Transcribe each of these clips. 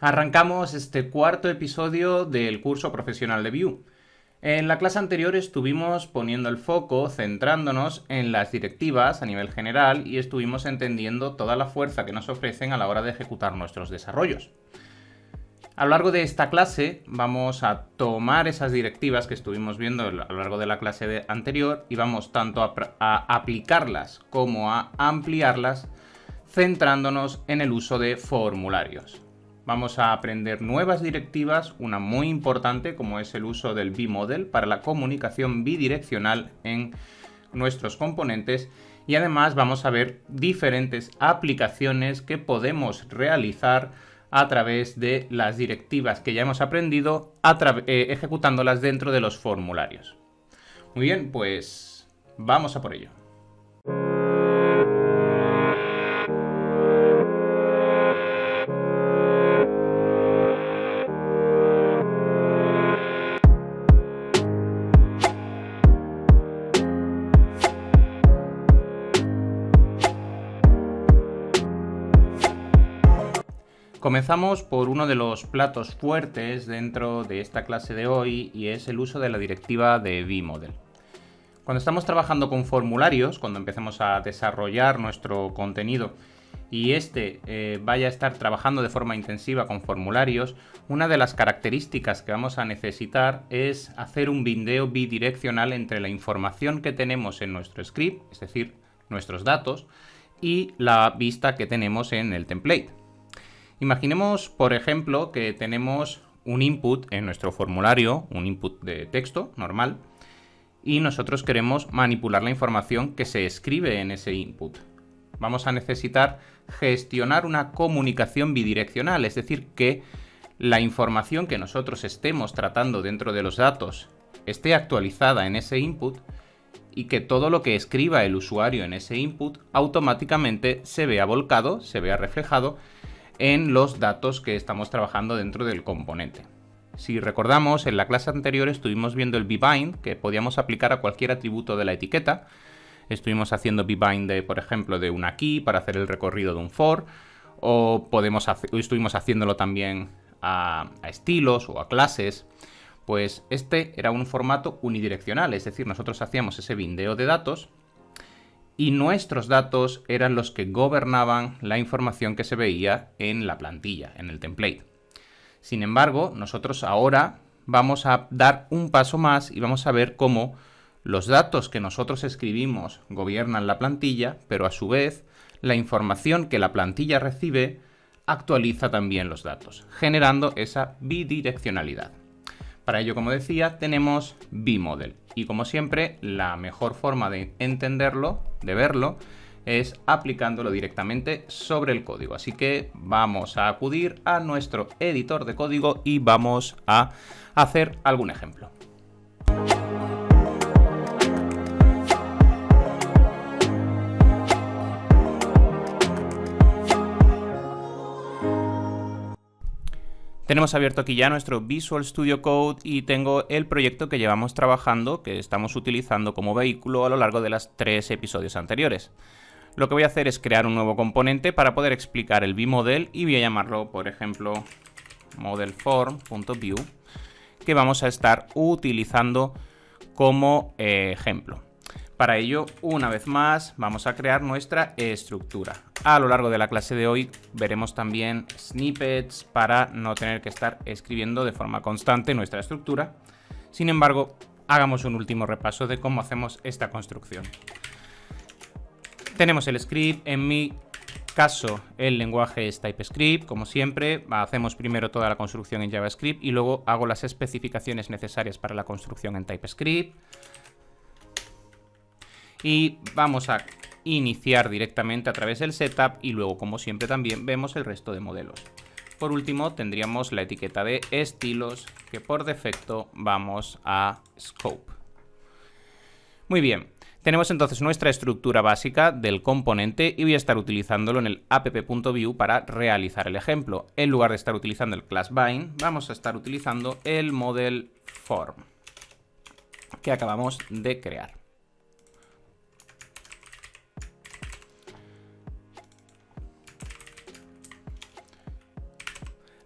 Arrancamos este cuarto episodio del curso profesional de Vue. En la clase anterior estuvimos poniendo el foco, centrándonos en las directivas a nivel general y estuvimos entendiendo toda la fuerza que nos ofrecen a la hora de ejecutar nuestros desarrollos. A lo largo de esta clase vamos a tomar esas directivas que estuvimos viendo a lo largo de la clase anterior y vamos tanto a aplicarlas como a ampliarlas, centrándonos en el uso de formularios. Vamos a aprender nuevas directivas, una muy importante como es el uso del vModel para la comunicación bidireccional en nuestros componentes, y además vamos a ver diferentes aplicaciones que podemos realizar a través de las directivas que ya hemos aprendido, ejecutándolas dentro de los formularios. Muy bien, pues vamos a por ello. Comenzamos por uno de los platos fuertes dentro de esta clase de hoy y es el uso de la directiva de vModel. Cuando estamos trabajando con formularios, cuando empecemos a desarrollar nuestro contenido y vaya a estar trabajando de forma intensiva con formularios, una de las características que vamos a necesitar es hacer un bindeo bidireccional entre la información que tenemos en nuestro script, es decir, nuestros datos, y la vista que tenemos en el template. Imaginemos, por ejemplo, que tenemos un input en nuestro formulario, un input de texto normal, y nosotros queremos manipular la información que se escribe en ese input. Vamos a necesitar gestionar una comunicación bidireccional, es decir, que la información que nosotros estemos tratando dentro de los datos esté actualizada en ese input y que todo lo que escriba el usuario en ese input automáticamente se vea volcado, se vea reflejado en los datos que estamos trabajando dentro del componente. Si recordamos, en la clase anterior estuvimos viendo el vBind, que podíamos aplicar a cualquier atributo de la etiqueta. Estuvimos haciendo vBind, por ejemplo, de una key para hacer el recorrido de un for, o estuvimos haciéndolo también a estilos o a clases. Pues este era un formato unidireccional, es decir, nosotros hacíamos ese bindeo de datos y nuestros datos eran los que gobernaban la información que se veía en la plantilla, en el template. Sin embargo, nosotros ahora vamos a dar un paso más y vamos a ver cómo los datos que nosotros escribimos gobiernan la plantilla, pero a su vez la información que la plantilla recibe actualiza también los datos, generando esa bidireccionalidad. Para ello, como decía, tenemos vModel. Y como siempre, la mejor forma de entenderlo, de verlo, es aplicándolo directamente sobre el código. Así que vamos a acudir a nuestro editor de código y vamos a hacer algún ejemplo. Tenemos abierto aquí ya nuestro Visual Studio Code y tengo el proyecto que llevamos trabajando, que estamos utilizando como vehículo a lo largo de los 3 episodios anteriores. Lo que voy a hacer es crear un nuevo componente para poder explicar el vModel y voy a llamarlo, por ejemplo, modelform.view, que vamos a estar utilizando como ejemplo. Para ello, una vez más, vamos a crear nuestra estructura. A lo largo de la clase de hoy veremos también snippets para no tener que estar escribiendo de forma constante nuestra estructura. Sin embargo, hagamos un último repaso de cómo hacemos esta construcción. Tenemos el script, en mi caso el lenguaje es TypeScript, como siempre. Hacemos primero toda la construcción en JavaScript y luego hago las especificaciones necesarias para la construcción en TypeScript. Y vamos a iniciar directamente a través del setup y luego, como siempre, también vemos el resto de modelos. Por último, tendríamos la etiqueta de estilos que por defecto vamos a scope. Muy bien, tenemos entonces nuestra estructura básica del componente y voy a estar utilizándolo en el app.view para realizar el ejemplo. En lugar de estar utilizando el class bind, vamos a estar utilizando el model form que acabamos de crear.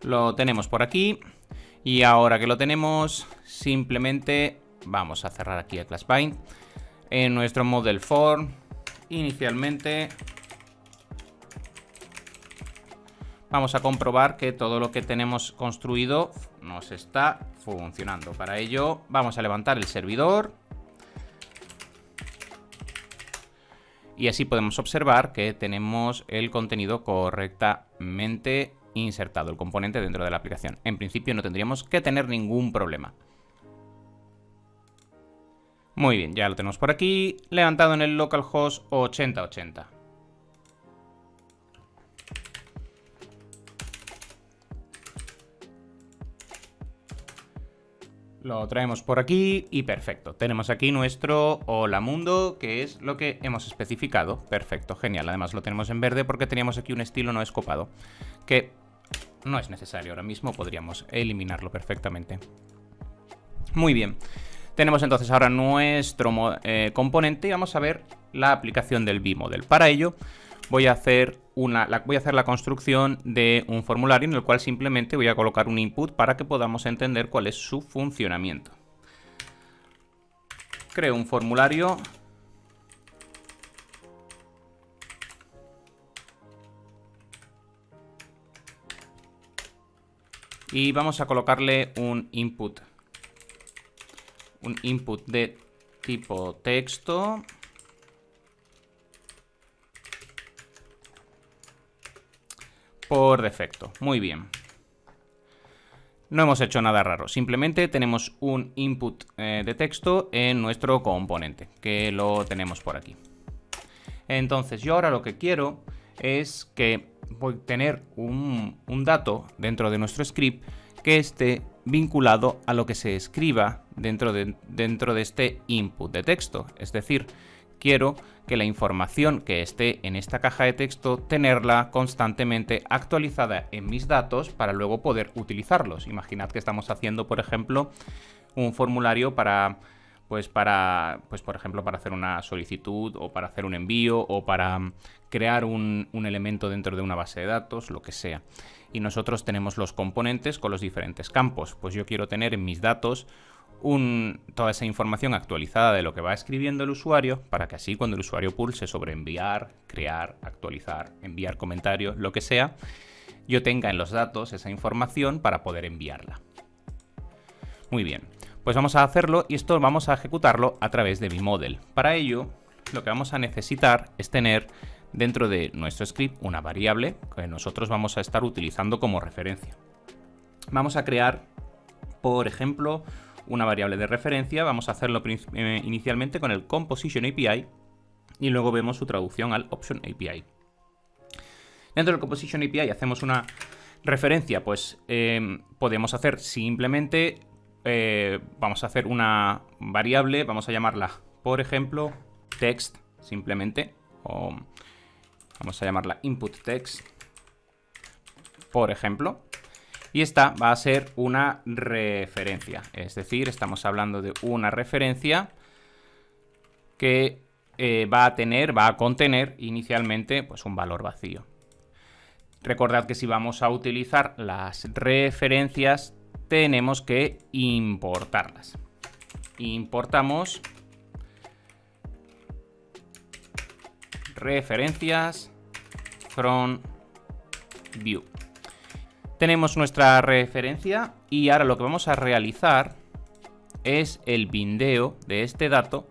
Lo tenemos por aquí. Y ahora que lo tenemos, simplemente vamos a cerrar aquí el class bind. En nuestro model form, inicialmente, vamos a comprobar que todo lo que tenemos construido nos está funcionando. Para ello, vamos a levantar el servidor. Y así podemos observar que tenemos el contenido correctamente insertado, el componente dentro de la aplicación. En principio no tendríamos que tener ningún problema. Muy bien, ya lo tenemos por aquí, levantado en el localhost 8080. Lo traemos por aquí y perfecto. Tenemos aquí nuestro hola mundo, que es lo que hemos especificado. Perfecto, genial. Además lo tenemos en verde porque teníamos aquí un estilo no escopado, que no es necesario ahora mismo, podríamos eliminarlo perfectamente. Muy bien. Tenemos entonces ahora nuestro componente y vamos a ver la aplicación del vModel. Para ello voy a hacer la construcción de un formulario en el cual simplemente voy a colocar un input para que podamos entender cuál es su funcionamiento. Creo un formulario. Y vamos a colocarle un input. Un input de tipo texto. Por defecto. Muy bien. No hemos hecho nada raro. Simplemente tenemos un input de texto en nuestro componente, que lo tenemos por aquí. Entonces yo ahora lo que quiero es que voy a tener un dato dentro de nuestro script que esté vinculado a lo que se escriba dentro de este input de texto. Es decir, quiero que la información que esté en esta caja de texto tenerla constantemente actualizada en mis datos para luego poder utilizarlos. Imaginad que estamos haciendo, por ejemplo, un formulario para por ejemplo, para hacer una solicitud o para hacer un envío o para crear un elemento dentro de una base de datos, lo que sea. Y nosotros tenemos los componentes con los diferentes campos. Pues yo quiero tener en mis datos toda esa información actualizada de lo que va escribiendo el usuario, para que así cuando el usuario pulse sobre enviar, crear, actualizar, enviar comentarios, lo que sea, yo tenga en los datos esa información para poder enviarla. Muy bien, pues vamos a hacerlo y esto vamos a ejecutarlo a través de vModel. Para ello, lo que vamos a necesitar es tener dentro de nuestro script una variable que nosotros vamos a estar utilizando como referencia. Vamos a crear, por ejemplo, una variable de referencia. Vamos a hacerlo inicialmente con el Composition API y luego vemos su traducción al Option API. Dentro del Composition API hacemos una referencia, pues podemos hacer simplemente, vamos a hacer una variable, vamos a llamarla, por ejemplo, text, simplemente, o vamos a llamarla input text, por ejemplo. Y esta va a ser una referencia, es decir, estamos hablando de una referencia que va a contener inicialmente pues, un valor vacío. Recordad que si vamos a utilizar las referencias, tenemos que importarlas. Importamos referencias from view. Tenemos nuestra referencia y ahora lo que vamos a realizar es el bindeo de este dato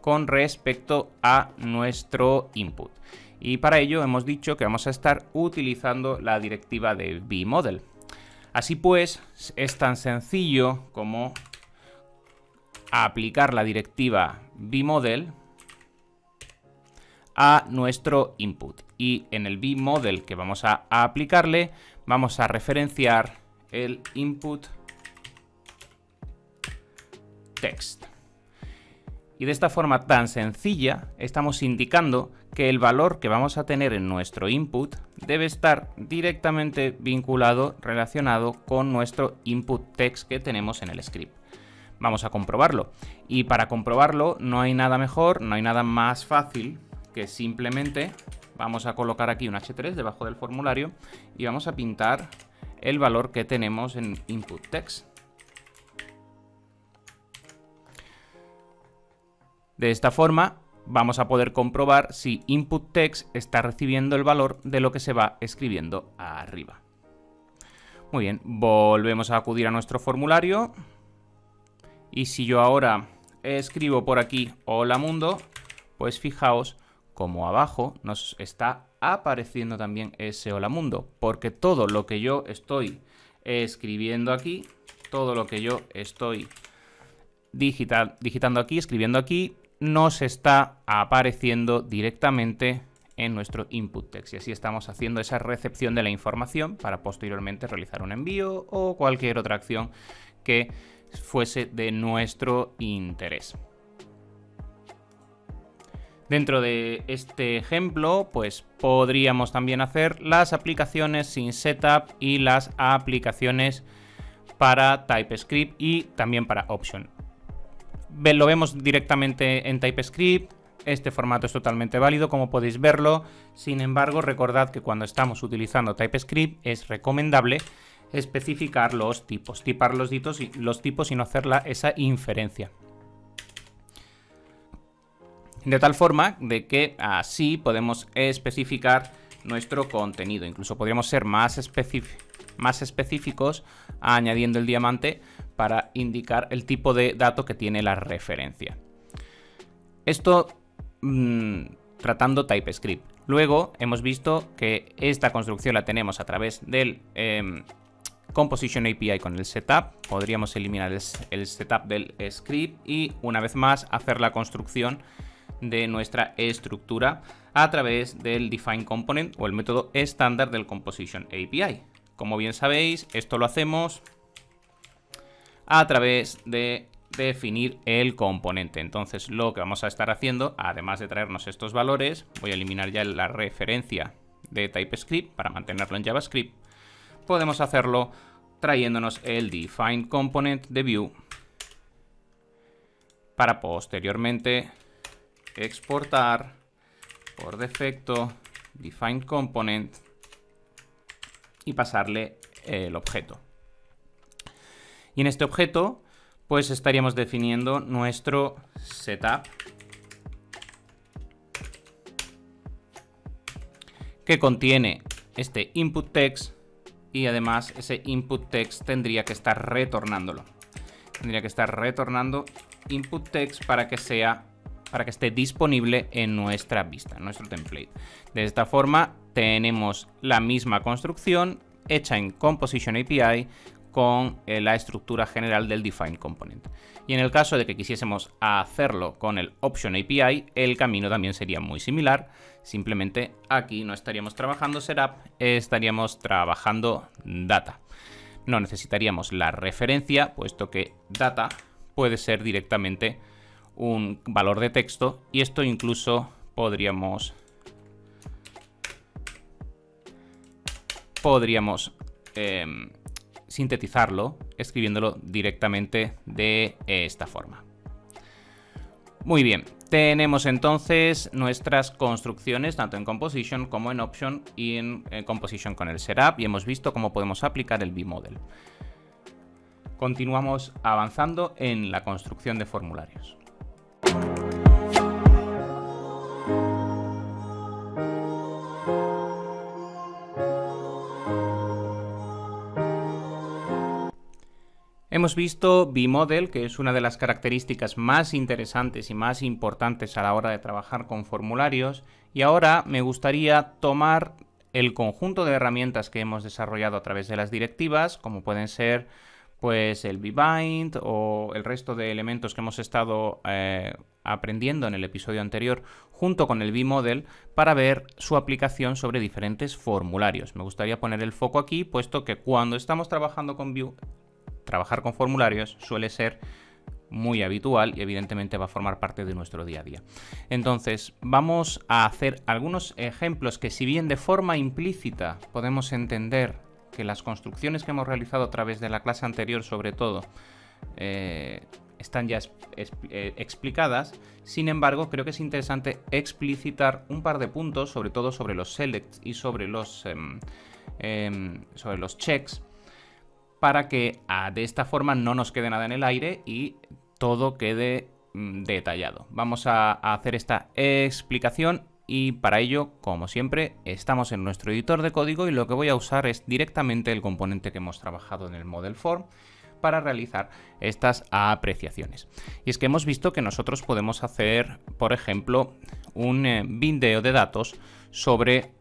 con respecto a nuestro input. Y para ello hemos dicho que vamos a estar utilizando la directiva de vModel. Así pues, es tan sencillo como aplicar la directiva vModel a nuestro input. Y en el vModel que vamos a aplicarle, vamos a referenciar el input text. Y de esta forma tan sencilla estamos indicando que el valor que vamos a tener en nuestro input debe estar directamente vinculado, relacionado con nuestro input text que tenemos en el script. Vamos a comprobarlo. Y para comprobarlo no hay nada mejor, no hay nada más fácil que simplemente vamos a colocar aquí un H3 debajo del formulario y vamos a pintar el valor que tenemos en input text. De esta forma vamos a poder comprobar si input text está recibiendo el valor de lo que se va escribiendo arriba. Muy bien, volvemos a acudir a nuestro formulario. Y si yo ahora escribo por aquí hola mundo, pues fijaos como abajo nos está apareciendo también ese hola mundo, porque todo lo que yo estoy escribiendo aquí, todo lo que yo estoy digitando aquí, escribiendo aquí, nos está apareciendo directamente en nuestro input text, y así estamos haciendo esa recepción de la información para posteriormente realizar un envío o cualquier otra acción que fuese de nuestro interés. Dentro de este ejemplo, pues podríamos también hacer las aplicaciones sin setup y las aplicaciones para TypeScript y también para Option. Lo vemos directamente en TypeScript. Este formato es totalmente válido, como podéis verlo. Sin embargo, recordad que cuando estamos utilizando TypeScript es recomendable especificar los tipos, tipar los tipos y no hacer esa inferencia. De tal forma de que así podemos especificar nuestro contenido. Incluso podríamos ser más específicos añadiendo el diamante para indicar el tipo de dato que tiene la referencia. Esto tratando TypeScript. Luego hemos visto que esta construcción la tenemos a través del Composition API con el setup. Podríamos eliminar el setup del script y una vez más hacer la construcción de nuestra estructura a través del define component o el método estándar del Composition API. Como bien sabéis, esto lo hacemos a través de definir el componente. Entonces lo que vamos a estar haciendo, además de traernos estos valores, voy a eliminar ya la referencia de TypeScript para mantenerlo en JavaScript. Podemos hacerlo trayéndonos el define component de view para posteriormente exportar por defecto define component y pasarle el objeto. Y en este objeto pues estaríamos definiendo nuestro setup, que contiene este input text, y además ese input text tendría que estar retornándolo. Tendría que estar retornando input text para que esté disponible en nuestra vista, en nuestro template. De esta forma tenemos la misma construcción hecha en Composition API con la estructura general del define component. Y en el caso de que quisiésemos hacerlo con el Option API, el camino también sería muy similar. Simplemente aquí no estaríamos trabajando setup, estaríamos trabajando data. No necesitaríamos la referencia, puesto que data puede ser directamente un valor de texto, y esto incluso podríamos sintetizarlo escribiéndolo directamente de esta forma. Muy bien, tenemos entonces nuestras construcciones tanto en Composition como en Option y en Composition con el setup, y hemos visto cómo podemos aplicar el vModel. Continuamos avanzando en la construcción de formularios. Hemos visto vModel, que es una de las características más interesantes y más importantes a la hora de trabajar con formularios, y ahora me gustaría tomar el conjunto de herramientas que hemos desarrollado a través de las directivas, como pueden ser pues el vbind o el resto de elementos que hemos estado aprendiendo en el episodio anterior, junto con el vModel, para ver su aplicación sobre diferentes formularios. Me gustaría poner el foco aquí, puesto que cuando estamos trabajando con Vue, trabajar con formularios suele ser muy habitual y evidentemente va a formar parte de nuestro día a día. Entonces vamos a hacer algunos ejemplos que, si bien de forma implícita podemos entender que las construcciones que hemos realizado a través de la clase anterior sobre todo están ya explicadas, sin embargo creo que es interesante explicitar un par de puntos, sobre todo sobre los selects y sobre los checks, para que de esta forma no nos quede nada en el aire y todo quede detallado. Vamos a hacer esta explicación y para ello, como siempre, estamos en nuestro editor de código y lo que voy a usar es directamente el componente que hemos trabajado en el Model Form para realizar estas apreciaciones. Y es que hemos visto que nosotros podemos hacer, por ejemplo, un bindeo de datos sobre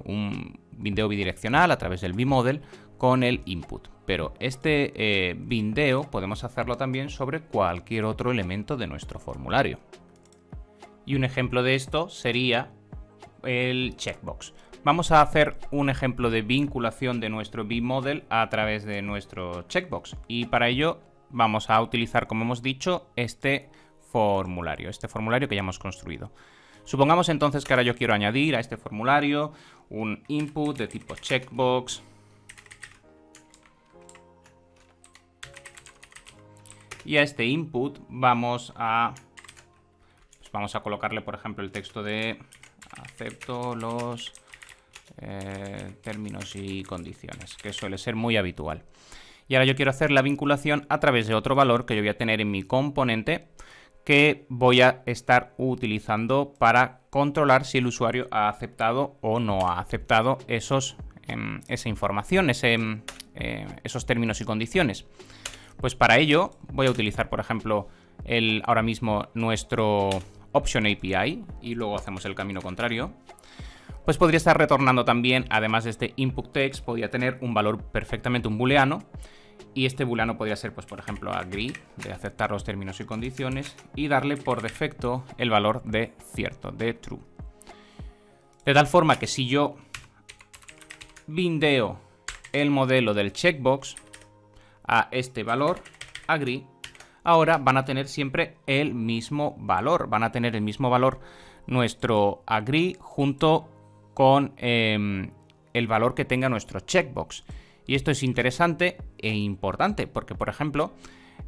un bindeo bidireccional a través del bmodel con el input. Pero este bindeo podemos hacerlo también sobre cualquier otro elemento de nuestro formulario. Y un ejemplo de esto sería el checkbox. Vamos a hacer un ejemplo de vinculación de nuestro bmodel a través de nuestro checkbox. Y para ello vamos a utilizar, como hemos dicho, este formulario que ya hemos construido. Supongamos entonces que ahora yo quiero añadir a este formulario un input de tipo checkbox. Y a este input vamos a colocarle, por ejemplo, el texto de acepto los términos y condiciones, que suele ser muy habitual. Y ahora yo quiero hacer la vinculación a través de otro valor que yo voy a tener en mi componente que voy a estar utilizando para controlar si el usuario ha aceptado o no ha aceptado esa información, esos términos y condiciones. Pues para ello voy a utilizar, por ejemplo, ahora mismo nuestro Option API y luego hacemos el camino contrario. Pues podría estar retornando también, además de este input text, podría tener un valor perfectamente un booleano. Y este booleano podría ser, pues por ejemplo, agree, de aceptar los términos y condiciones, y darle por defecto el valor de cierto, de true. De tal forma que si yo bindeo el modelo del checkbox a este valor, agree, ahora van a tener siempre el mismo valor. Van a tener el mismo valor nuestro agree junto con el valor que tenga nuestro checkbox. Y esto es interesante e importante porque, por ejemplo,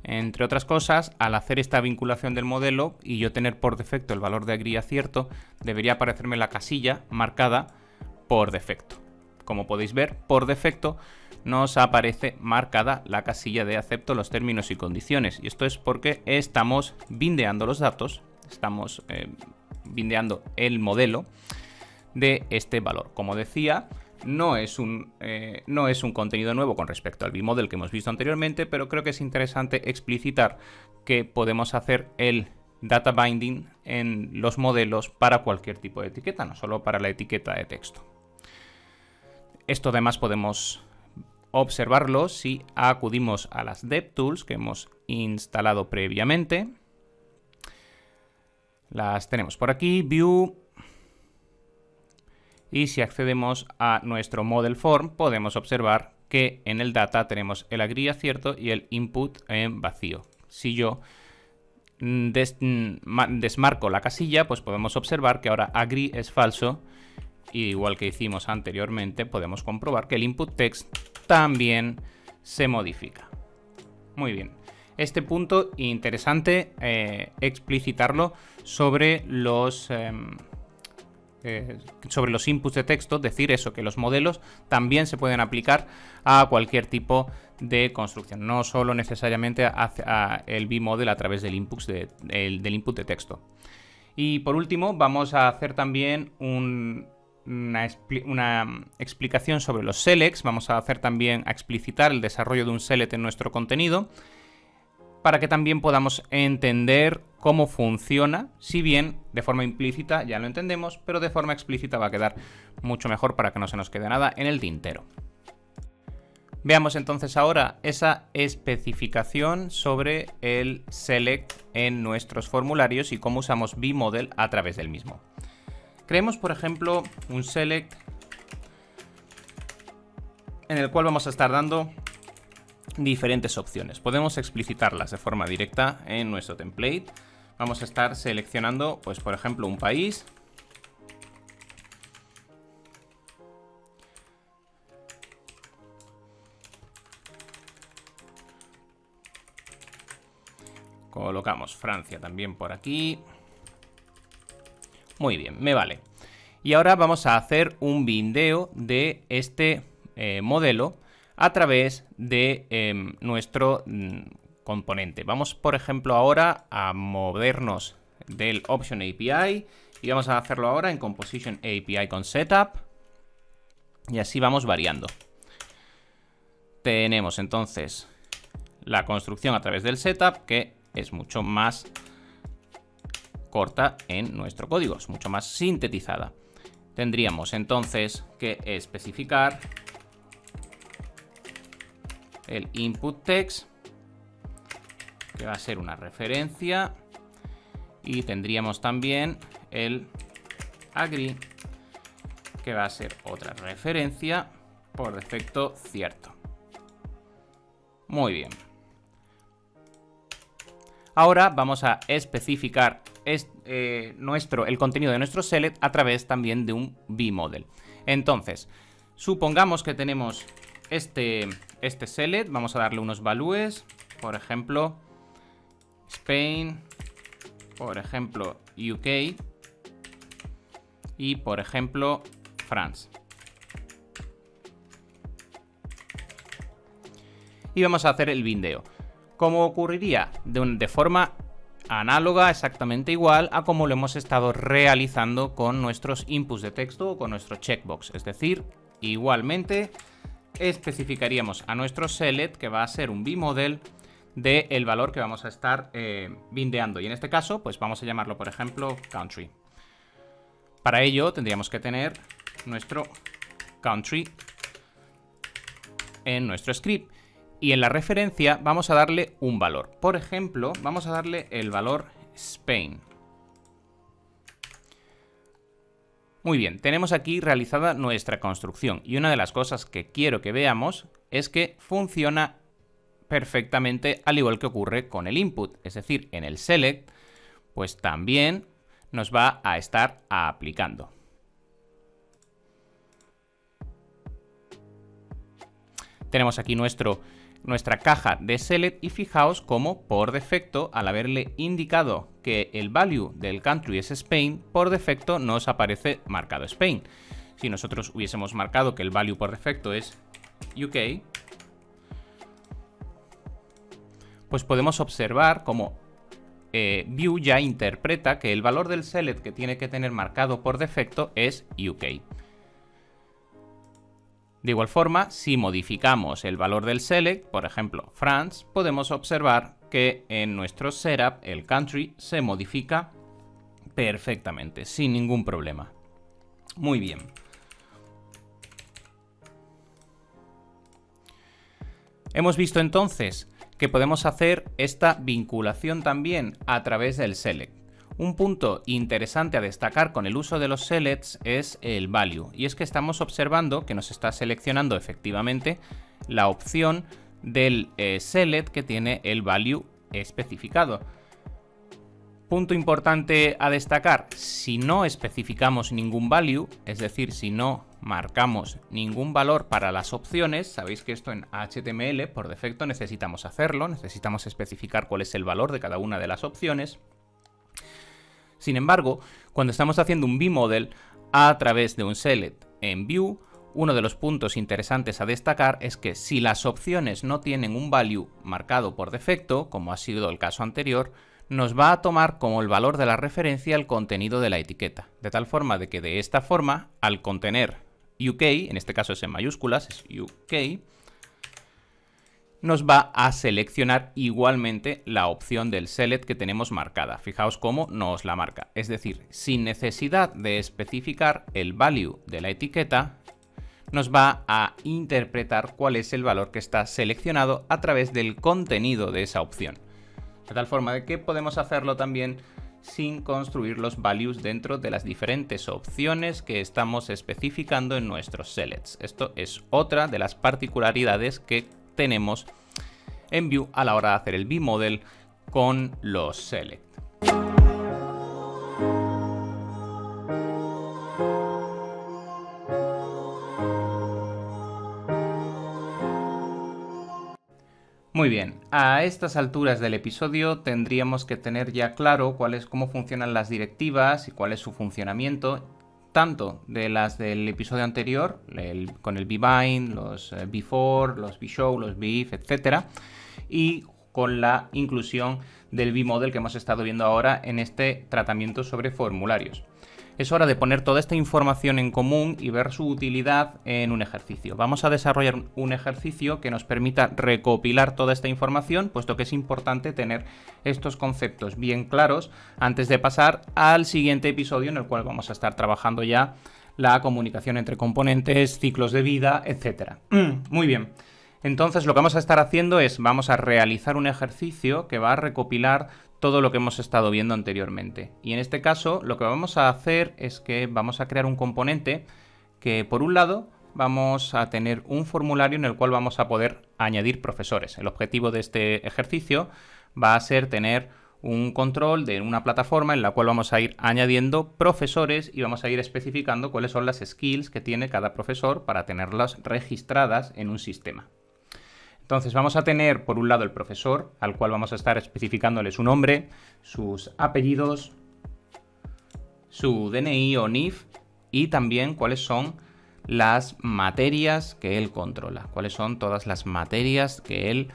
entre otras cosas, al hacer esta vinculación del modelo y yo tener por defecto el valor de agree a cierto, debería aparecerme la casilla marcada por defecto. Como podéis ver, por defecto nos aparece marcada la casilla de acepto los términos y condiciones. Y esto es porque estamos bindeando los datos, estamos bindeando el modelo de este valor. Como decía, no es un contenido nuevo con respecto al bmodel que hemos visto anteriormente, pero creo que es interesante explicitar que podemos hacer el data binding en los modelos para cualquier tipo de etiqueta, no solo para la etiqueta de texto. Esto además podemos observarlo si acudimos a las DevTools que hemos instalado previamente. Las tenemos por aquí, View. Y si accedemos a nuestro Model Form, podemos observar que en el data tenemos el agree a cierto y el input en vacío. Si yo desmarco la casilla, pues podemos observar que ahora agree es falso. Y igual que hicimos anteriormente, podemos comprobar que el input text también se modifica. Muy bien. Este punto interesante explicitarlo sobre los inputs de texto, decir eso, que los modelos también se pueden aplicar a cualquier tipo de construcción, no solo necesariamente a el bmodel a través del input de texto. Y por último, vamos a hacer también una explicación sobre los selects. Vamos a hacer también a explicitar el desarrollo de un select en nuestro contenido para que también podamos entender cómo funciona, si bien de forma implícita ya lo entendemos, pero de forma explícita va a quedar mucho mejor para que no se nos quede nada en el tintero. Veamos entonces ahora esa especificación sobre el select en nuestros formularios y cómo usamos bmodel a través del mismo. Creemos, por ejemplo, un select en el cual vamos a estar dando diferentes opciones. Podemos explicitarlas de forma directa en nuestro template. Vamos a estar seleccionando, pues por ejemplo, un país. Colocamos Francia también por aquí. Muy bien, me vale. Y ahora vamos a hacer un bindeo de este modelo a través de nuestro componente. Vamos, por ejemplo, ahora a movernos del Option API y vamos a hacerlo ahora en Composition API con Setup y así vamos variando. Tenemos entonces la construcción a través del Setup, que es mucho más corta en nuestro código, es mucho más sintetizada. Tendríamos entonces que especificar el input text, que va a ser una referencia, y tendríamos también el agree, que va a ser otra referencia, por defecto cierto. Muy bien. Ahora vamos a especificar el contenido de nuestro select a través también de un vModel. Entonces, supongamos que tenemos este select, vamos a darle unos values, por ejemplo, Spain, por ejemplo, UK y, por ejemplo, France. Y vamos a hacer el bindeo. ¿Cómo ocurriría? De forma análoga, exactamente igual a como lo hemos estado realizando con nuestros inputs de texto o con nuestro checkbox. Es decir, igualmente especificaríamos a nuestro select, que va a ser un vModel, del valor que vamos a estar bindeando. Y en este caso, pues vamos a llamarlo, por ejemplo, country. Para ello tendríamos que tener nuestro country en nuestro script. Y en la referencia vamos a darle un valor. Por ejemplo, vamos a darle el valor Spain. Muy bien, tenemos aquí realizada nuestra construcción. Y una de las cosas que quiero que veamos es que funciona perfectamente al igual que ocurre con el input. Es decir, en el select, pues también nos va a estar aplicando. Tenemos aquí nuestra caja de select y fijaos cómo por defecto, al haberle indicado que el value del country es Spain, por defecto nos aparece marcado Spain. Si nosotros hubiésemos marcado que el value por defecto es UK, pues podemos observar cómo Vue ya interpreta que el valor del select que tiene que tener marcado por defecto es UK. De igual forma, si modificamos el valor del select, por ejemplo, France, podemos observar que en nuestro setup el country se modifica perfectamente, sin ningún problema. Muy bien. Hemos visto entonces que podemos hacer esta vinculación también a través del select. Un punto interesante a destacar con el uso de los selects es el value, y es que estamos observando que nos está seleccionando efectivamente la opción del select que tiene el value especificado. Punto importante a destacar: si no especificamos ningún value, es decir, si no marcamos ningún valor para las opciones, sabéis que esto en HTML por defecto necesitamos hacerlo, necesitamos especificar cuál es el valor de cada una de las opciones. Sin embargo, cuando estamos haciendo un vModel a través de un select en Vue, uno de los puntos interesantes a destacar es que si las opciones no tienen un value marcado por defecto, como ha sido el caso anterior, nos va a tomar como el valor de la referencia el contenido de la etiqueta, de tal forma de que de esta forma, al contener UK, en este caso es en mayúsculas, es UK, nos va a seleccionar igualmente la opción del select que tenemos marcada. Fijaos cómo nos la marca. Es decir, sin necesidad de especificar el value de la etiqueta, nos va a interpretar cuál es el valor que está seleccionado a través del contenido de esa opción. De tal forma de que podemos hacerlo también sin construir los values dentro de las diferentes opciones que estamos especificando en nuestros selects. Esto es otra de las particularidades que tenemos en Vue a la hora de hacer el vModel con los select. Muy bien, a estas alturas del episodio tendríamos que tener ya claro cómo funcionan las directivas y cuál es su funcionamiento. tanto de las del episodio anterior, con el vbind, los before, los vshow, los vif, etcétera, y con la inclusión del vmodel que hemos estado viendo ahora en este tratamiento sobre formularios. Es hora de poner toda esta información en común y ver su utilidad en un ejercicio. Vamos a desarrollar un ejercicio que nos permita recopilar toda esta información, puesto que es importante tener estos conceptos bien claros antes de pasar al siguiente episodio, en el cual vamos a estar trabajando ya la comunicación entre componentes, ciclos de vida, etc. Muy bien. Entonces lo que vamos a estar haciendo es, vamos a realizar un ejercicio que va a recopilar todo lo que hemos estado viendo anteriormente. Y en este caso lo que vamos a hacer es que vamos a crear un componente que, por un lado, vamos a tener un formulario en el cual vamos a poder añadir profesores. El objetivo de este ejercicio va a ser tener un control de una plataforma en la cual vamos a ir añadiendo profesores y vamos a ir especificando cuáles son las skills que tiene cada profesor para tenerlas registradas en un sistema. Entonces vamos a tener por un lado el profesor, al cual vamos a estar especificándole su nombre, sus apellidos, su DNI o NIF y también cuáles son las materias que él controla, cuáles son todas las materias que él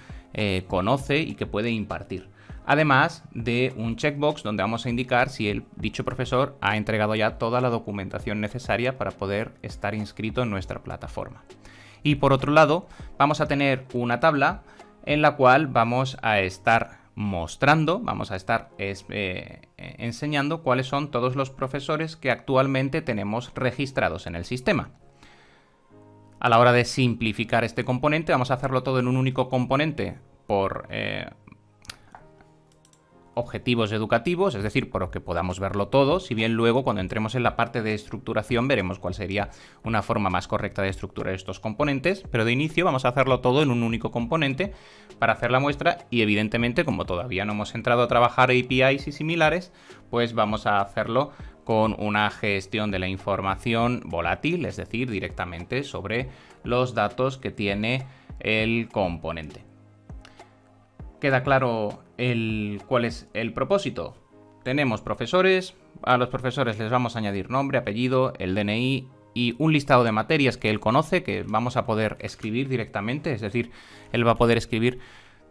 conoce y que puede impartir. Además de un checkbox donde vamos a indicar si dicho profesor ha entregado ya toda la documentación necesaria para poder estar inscrito en nuestra plataforma. Y por otro lado, vamos a tener una tabla en la cual vamos a estar mostrando, vamos a estar enseñando cuáles son todos los profesores que actualmente tenemos registrados en el sistema. A la hora de simplificar este componente, vamos a hacerlo todo en un único componente por objetivos educativos, es decir, por lo que podamos verlo todo, si bien luego cuando entremos en la parte de estructuración veremos cuál sería una forma más correcta de estructurar estos componentes, pero de inicio vamos a hacerlo todo en un único componente para hacer la muestra y evidentemente, como todavía no hemos entrado a trabajar APIs y similares, pues vamos a hacerlo con una gestión de la información volátil, es decir, directamente sobre los datos que tiene el componente. ¿Queda claro cuál es el propósito? Tenemos profesores, a los profesores les vamos a añadir nombre, apellido, el DNI y un listado de materias que él conoce que vamos a poder escribir directamente, es decir, él va a poder escribir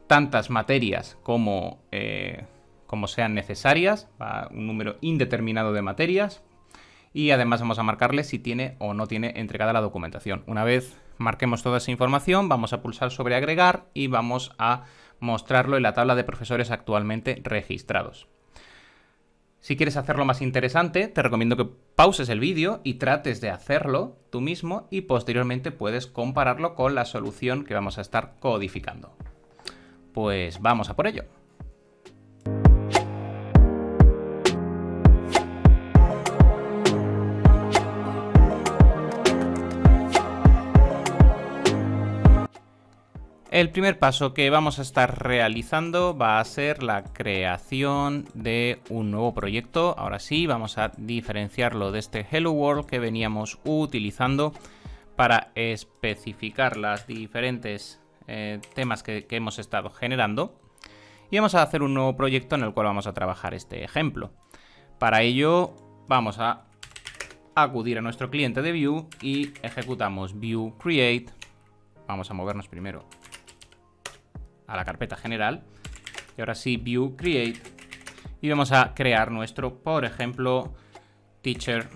tantas materias como sean necesarias, un número indeterminado de materias, y además vamos a marcarle si tiene o no tiene entregada la documentación. Una vez marquemos toda esa información, vamos a pulsar sobre agregar y vamos a mostrarlo en la tabla de profesores actualmente registrados. Si quieres hacerlo más interesante, te recomiendo que pauses el vídeo y trates de hacerlo tú mismo y posteriormente puedes compararlo con la solución que vamos a estar codificando. Pues vamos a por ello. El primer paso que vamos a estar realizando va a ser la creación de un nuevo proyecto. Ahora sí, vamos a diferenciarlo de este Hello World que veníamos utilizando para especificar los diferentes temas que hemos estado generando. Y vamos a hacer un nuevo proyecto en el cual vamos a trabajar este ejemplo. Para ello vamos a acudir a nuestro cliente de Vue y ejecutamos Vue Create. Vamos a movernos primero a la carpeta general y ahora sí Vue Create y vamos a crear nuestro, por ejemplo, Teachers,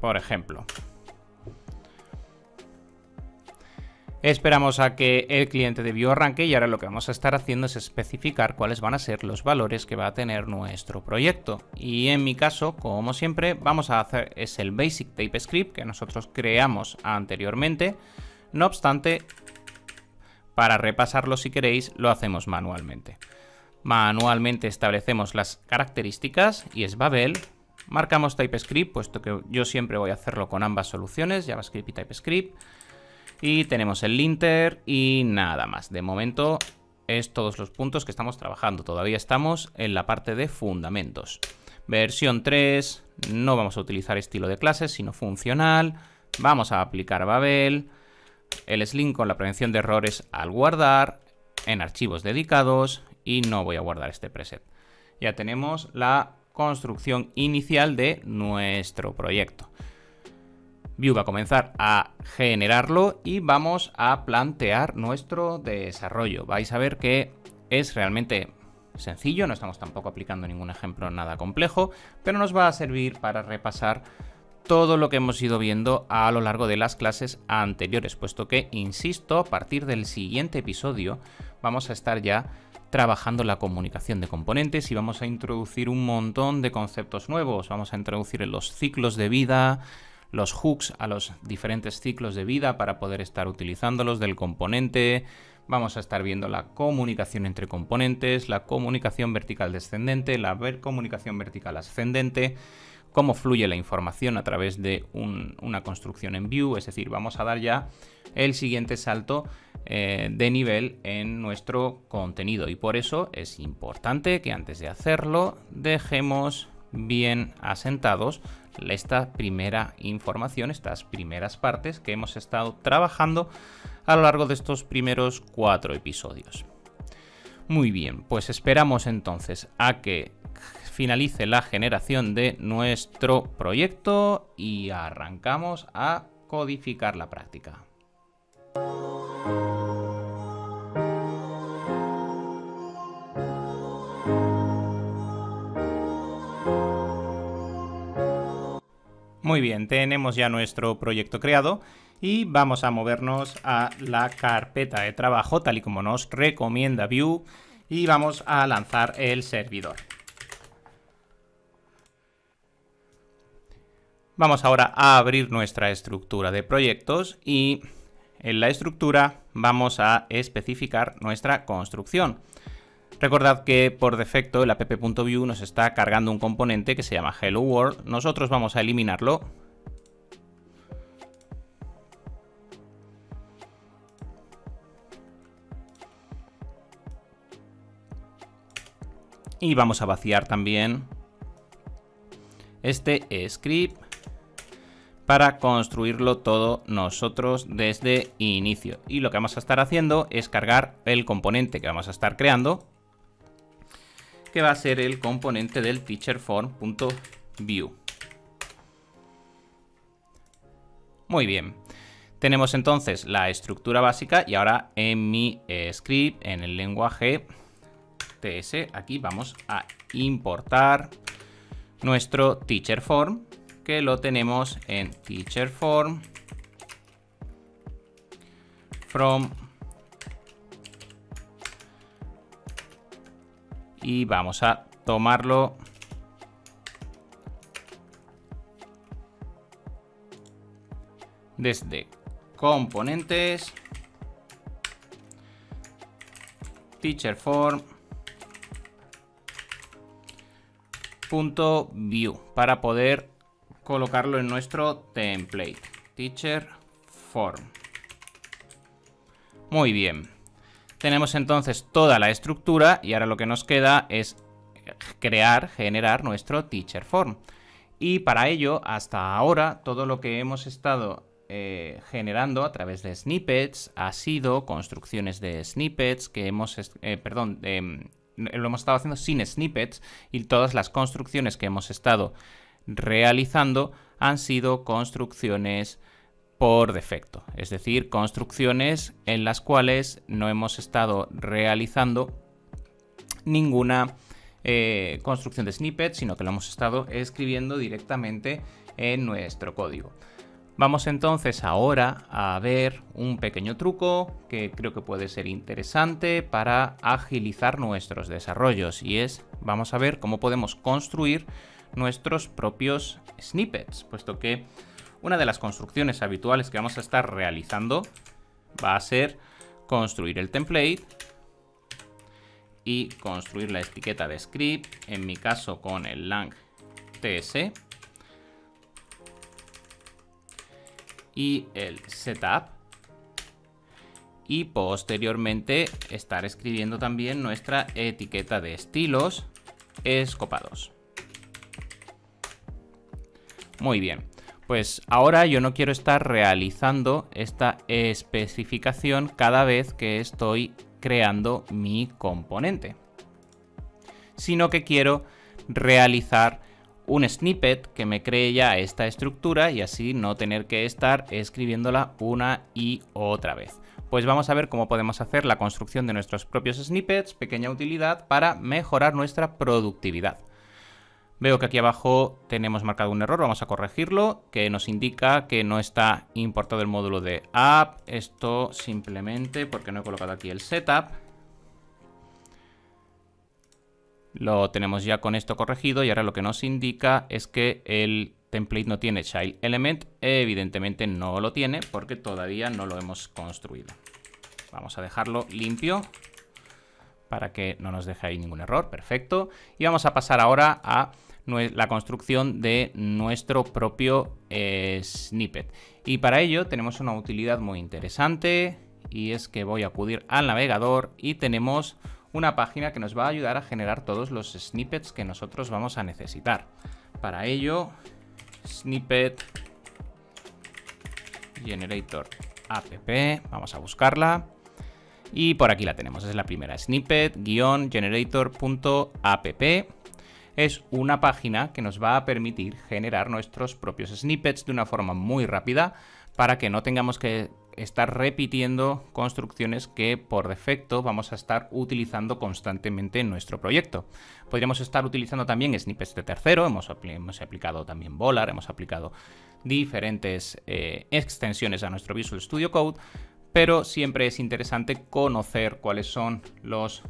por ejemplo. Esperamos a que el cliente de Vue arranque y ahora lo que vamos a estar haciendo es especificar cuáles van a ser los valores que va a tener nuestro proyecto. Y en mi caso, como siempre, vamos a hacer el Basic TypeScript que nosotros creamos anteriormente. No obstante, para repasarlo, si queréis, lo hacemos manualmente. Manualmente establecemos las características y es Babel. Marcamos TypeScript, puesto que yo siempre voy a hacerlo con ambas soluciones, JavaScript y TypeScript. Y tenemos el linter y nada más. De momento es todos los puntos que estamos trabajando. Todavía estamos en la parte de fundamentos. Versión 3, no vamos a utilizar estilo de clases, sino funcional. Vamos a aplicar Babel. El Sling con la prevención de errores al guardar en archivos dedicados y no voy a guardar este preset. Ya tenemos la construcción inicial de nuestro proyecto. Vue va a comenzar a generarlo y vamos a plantear nuestro desarrollo. Vais a ver que es realmente sencillo, no estamos tampoco aplicando ningún ejemplo nada complejo, pero nos va a servir para repasar todo lo que hemos ido viendo a lo largo de las clases anteriores, puesto que, insisto, a partir del siguiente episodio vamos a estar ya trabajando la comunicación de componentes y vamos a introducir un montón de conceptos nuevos. Vamos a introducir los ciclos de vida, los hooks a los diferentes ciclos de vida para poder estar utilizándolos del componente. Vamos a estar viendo la comunicación entre componentes, la comunicación vertical descendente, la comunicación vertical ascendente, cómo fluye la información a través de una construcción en Vue. Es decir, vamos a dar ya el siguiente salto de nivel en nuestro contenido, y por eso es importante que antes de hacerlo dejemos bien asentados esta primera información, estas primeras partes que hemos estado trabajando a lo largo de estos primeros 4 episodios. Muy bien, pues esperamos entonces a que finalice la generación de nuestro proyecto y arrancamos a codificar la práctica. Muy bien, tenemos ya nuestro proyecto creado y vamos a movernos a la carpeta de trabajo tal y como nos recomienda Vue y vamos a lanzar el servidor. Vamos ahora a abrir nuestra estructura de proyectos y en la estructura vamos a especificar nuestra construcción. Recordad que por defecto el app.vue nos está cargando un componente que se llama Hello World. Nosotros vamos a eliminarlo. Y vamos a vaciar también este script para construirlo todo nosotros desde inicio. Y lo que vamos a estar haciendo es cargar el componente que vamos a estar creando, que va a ser el componente del teacherform.vue. Muy bien. Tenemos entonces la estructura básica y ahora en mi script, en el lenguaje TS, aquí vamos a importar nuestro teacherform, que lo tenemos en teacherform from, y vamos a tomarlo desde componentes, teacherform.vue para poder colocarlo en nuestro template teacherform. Muy bien. Tenemos entonces toda la estructura y ahora lo que nos queda es generar nuestro teacherform. Y para ello, hasta ahora, todo lo que hemos estado generando a través de snippets ha sido construcciones de snippets que hemos, lo hemos estado haciendo sin snippets, y todas las construcciones que hemos estado realizando han sido construcciones por defecto, es decir, construcciones en las cuales no hemos estado realizando ninguna construcción de snippet, sino que lo hemos estado escribiendo directamente en nuestro código. Vamos entonces ahora a ver un pequeño truco que creo que puede ser interesante para agilizar nuestros desarrollos, y es, vamos a ver cómo podemos construir nuestros propios snippets, puesto que una de las construcciones habituales que vamos a estar realizando va a ser construir el template y construir la etiqueta de script, en mi caso con el lang ts, y el setup, y posteriormente estar escribiendo también nuestra etiqueta de estilos escopados. Muy bien. Pues ahora yo no quiero estar realizando esta especificación cada vez que estoy creando mi componente, sino que quiero realizar un snippet que me cree ya esta estructura y así no tener que estar escribiéndola una y otra vez. Pues vamos a ver cómo podemos hacer la construcción de nuestros propios snippets, pequeña utilidad para mejorar nuestra productividad. Veo que aquí abajo tenemos marcado un error, vamos a corregirlo, que nos indica que no está importado el módulo de app. Esto simplemente porque no he colocado aquí el setup. Lo tenemos ya con esto corregido y ahora lo que nos indica es que el template no tiene child element. Evidentemente no lo tiene porque todavía no lo hemos construido. Vamos a dejarlo limpio para que no nos deje ahí ningún error. Perfecto. Y vamos a pasar ahora a la construcción de nuestro propio snippet. Y para ello tenemos una utilidad muy interesante y es que voy a acudir al navegador y tenemos una página que nos va a ayudar a generar todos los snippets que nosotros vamos a necesitar. Para ello, snippet generator app, vamos a buscarla. Y por aquí la tenemos, es la primera, snippet-generator.app. Es una página que nos va a permitir generar nuestros propios snippets de una forma muy rápida para que no tengamos que estar repitiendo construcciones que por defecto vamos a estar utilizando constantemente en nuestro proyecto. Podríamos estar utilizando también snippets de tercero, hemos aplicado también Volar, hemos aplicado diferentes extensiones a nuestro Visual Studio Code, pero siempre es interesante conocer cuáles son los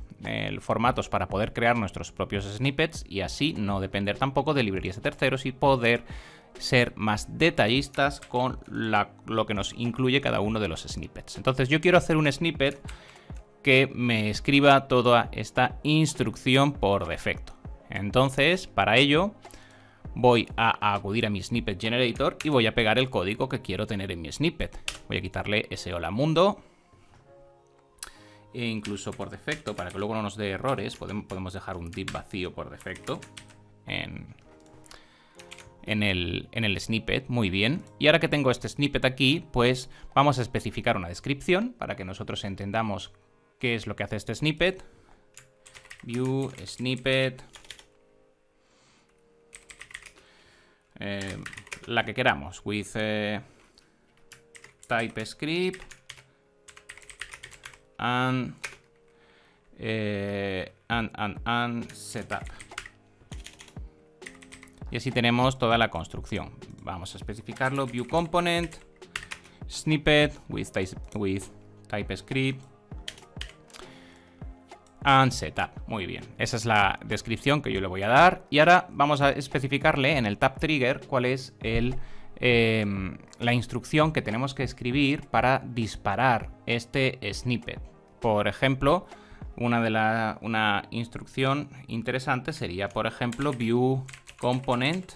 formatos para poder crear nuestros propios snippets y así no depender tampoco de librerías de terceros y poder ser más detallistas con lo que nos incluye cada uno de los snippets. Entonces yo quiero hacer un snippet que me escriba toda esta instrucción por defecto. Entonces para ello voy a acudir a mi snippet generator y voy a pegar el código que quiero tener en mi snippet. Voy a quitarle ese hola mundo. E incluso por defecto, para que luego no nos dé errores, podemos dejar un div vacío por defecto en el snippet. Muy bien. Y ahora que tengo este snippet aquí, pues vamos a especificar una descripción para que nosotros entendamos qué es lo que hace este snippet. View snippet. La que queramos. With TypeScript and setup. Y así tenemos toda la construcción. Vamos a especificarlo. View component, snippet with TypeScript and setup. Muy bien. Esa es la descripción que yo le voy a dar. Y ahora vamos a especificarle en el tab trigger cuál es la instrucción que tenemos que escribir para disparar este snippet. Por ejemplo, una instrucción interesante sería, por ejemplo, view component.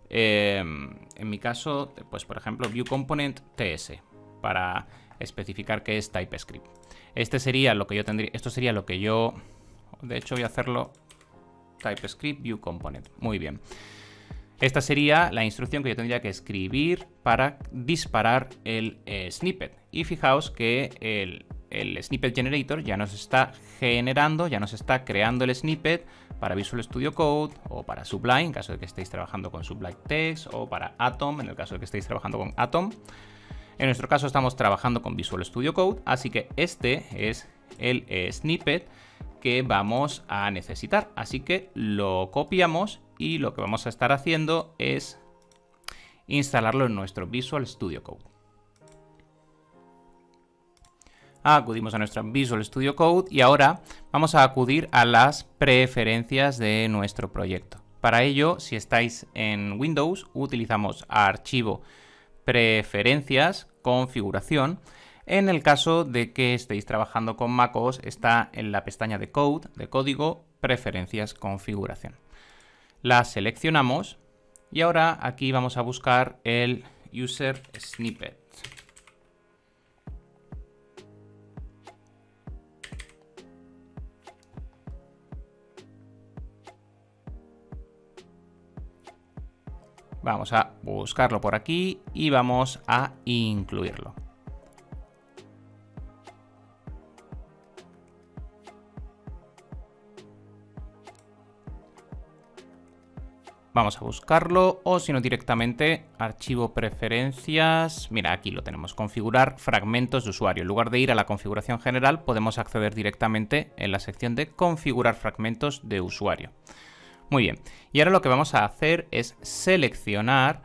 En mi caso, pues por ejemplo, view component ts para especificar qué es TypeScript. Esto sería lo que yo, de hecho voy a hacerlo TypeScript view component. Muy bien. Esta sería la instrucción que yo tendría que escribir para disparar el snippet. Y fijaos que el snippet generator ya nos está generando, ya nos está creando el snippet para Visual Studio Code o para Sublime, en caso de que estéis trabajando con Sublime Text, o para Atom, en el caso de que estéis trabajando con Atom. En nuestro caso estamos trabajando con Visual Studio Code, así que este es el snippet que vamos a necesitar. Así que lo copiamos y lo que vamos a estar haciendo es instalarlo en nuestro Visual Studio Code. Acudimos a nuestra Visual Studio Code y ahora vamos a acudir a las preferencias de nuestro proyecto. Para ello, si estáis en Windows, utilizamos archivo preferencias, configuración. En el caso de que estéis trabajando con MacOS, está en la pestaña de Code, de código, preferencias, configuración. La seleccionamos y ahora aquí vamos a buscar el User Snippet. Vamos a buscarlo por aquí y vamos a incluirlo. Vamos a buscarlo, o si no directamente archivo preferencias. Mira, aquí lo tenemos, configurar fragmentos de usuario. En lugar de ir a la configuración general, podemos acceder directamente en la sección de configurar fragmentos de usuario. Muy bien, y ahora lo que vamos a hacer es seleccionar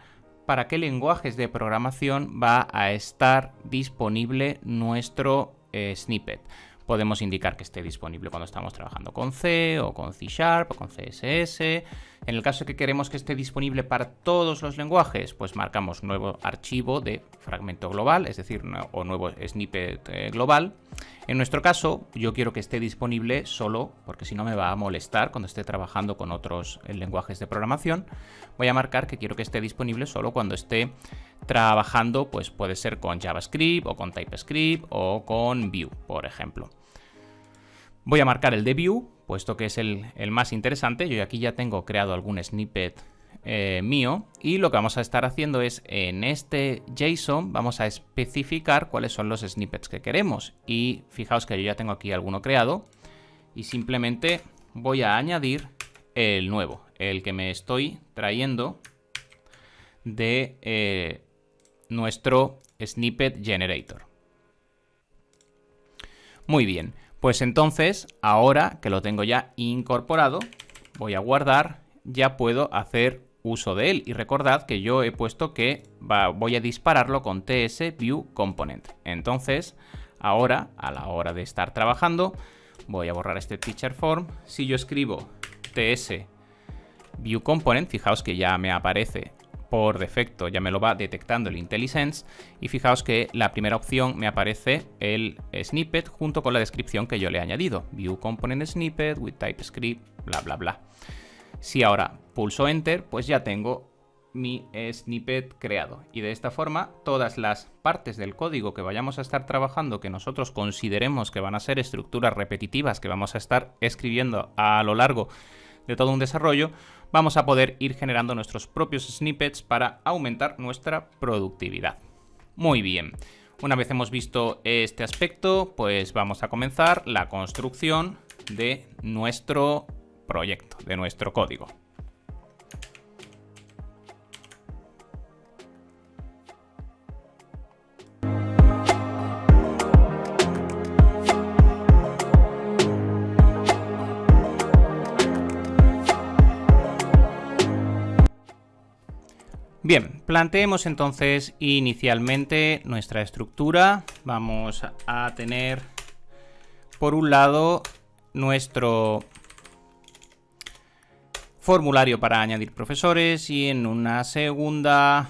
para qué lenguajes de programación va a estar disponible nuestro snippet. Podemos indicar que esté disponible cuando estamos trabajando con C o con C# o con CSS. En el caso de que queremos que esté disponible para todos los lenguajes, pues marcamos nuevo archivo de fragmento global, es decir, o nuevo snippet global. En nuestro caso, yo quiero que esté disponible solo, porque si no me va a molestar cuando esté trabajando con otros lenguajes de programación. Voy a marcar que quiero que esté disponible solo cuando esté trabajando, pues puede ser con JavaScript o con TypeScript o con Vue, por ejemplo. Voy a marcar el de Vue, puesto que es el más interesante. Yo aquí ya tengo creado algún snippet mío, y lo que vamos a estar haciendo es, en este JSON vamos a especificar cuáles son los snippets que queremos, y fijaos que yo ya tengo aquí alguno creado y simplemente voy a añadir el nuevo, el que me estoy trayendo de nuestro snippet generator. Muy bien, pues entonces ahora que lo tengo ya incorporado, voy a guardar, ya puedo hacer uso de él, y recordad que yo he puesto que voy a dispararlo con TS-ViewComponent. Entonces ahora, a la hora de estar trabajando, voy a borrar este teacher form. Si yo escribo TS-ViewComponent, fijaos que ya me aparece por defecto, ya me lo va detectando el IntelliSense, y fijaos que la primera opción me aparece el snippet junto con la descripción que yo le he añadido, View Component Snippet with TypeScript, bla bla bla. Si ahora pulso Enter, pues ya tengo mi snippet creado, y de esta forma todas las partes del código que vayamos a estar trabajando, que nosotros consideremos que van a ser estructuras repetitivas que vamos a estar escribiendo a lo largo de todo un desarrollo, vamos a poder ir generando nuestros propios snippets para aumentar nuestra productividad. Muy bien, una vez hemos visto este aspecto, pues vamos a comenzar la construcción de nuestro proyecto, de nuestro código. Bien, planteemos entonces inicialmente nuestra estructura. Vamos a tener, por un lado, nuestro formulario para añadir profesores, y en una segunda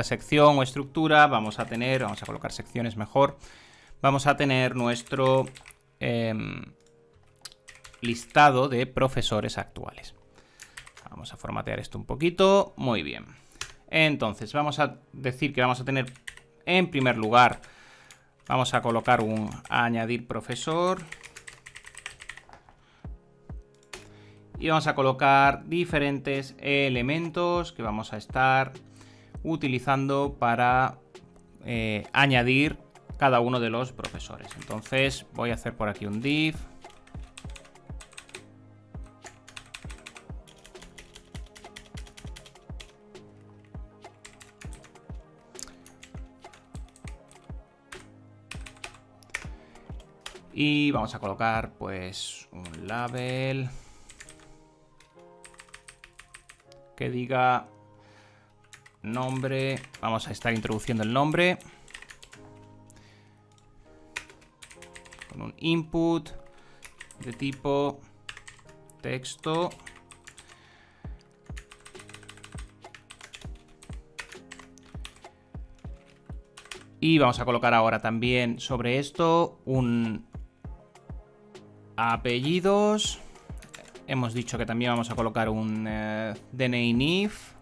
sección o estructura vamos a colocar secciones mejor, vamos a tener nuestro listado de profesores actuales. Vamos a formatear esto un poquito. Muy bien. Entonces vamos a decir que vamos a tener, en primer lugar, vamos a colocar un añadir profesor. Y vamos a colocar diferentes elementos que vamos a estar utilizando para añadir cada uno de los profesores. Entonces voy a hacer por aquí un div. Y vamos a colocar pues un label que diga nombre. Vamos a estar introduciendo el nombre con un input de tipo texto. Y vamos a colocar ahora también sobre esto un apellidos. Hemos dicho que también vamos a colocar un DNI-NIF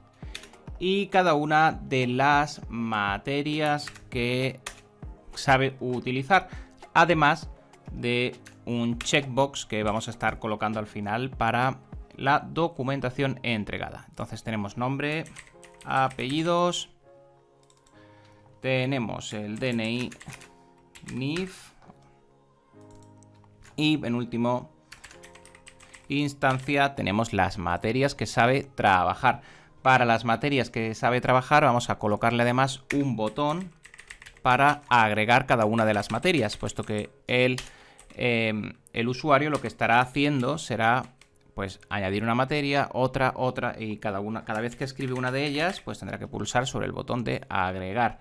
y cada una de las materias que sabe utilizar, además de un checkbox que vamos a estar colocando al final para la documentación entregada. Entonces tenemos nombre, apellidos, tenemos el DNI-NIF y en último instancia tenemos las materias que sabe trabajar. Para las materias que sabe trabajar vamos a colocarle además un botón para agregar cada una de las materias, puesto que el usuario lo que estará haciendo será pues añadir una materia, otra, y cada vez que escribe una de ellas pues tendrá que pulsar sobre el botón de agregar.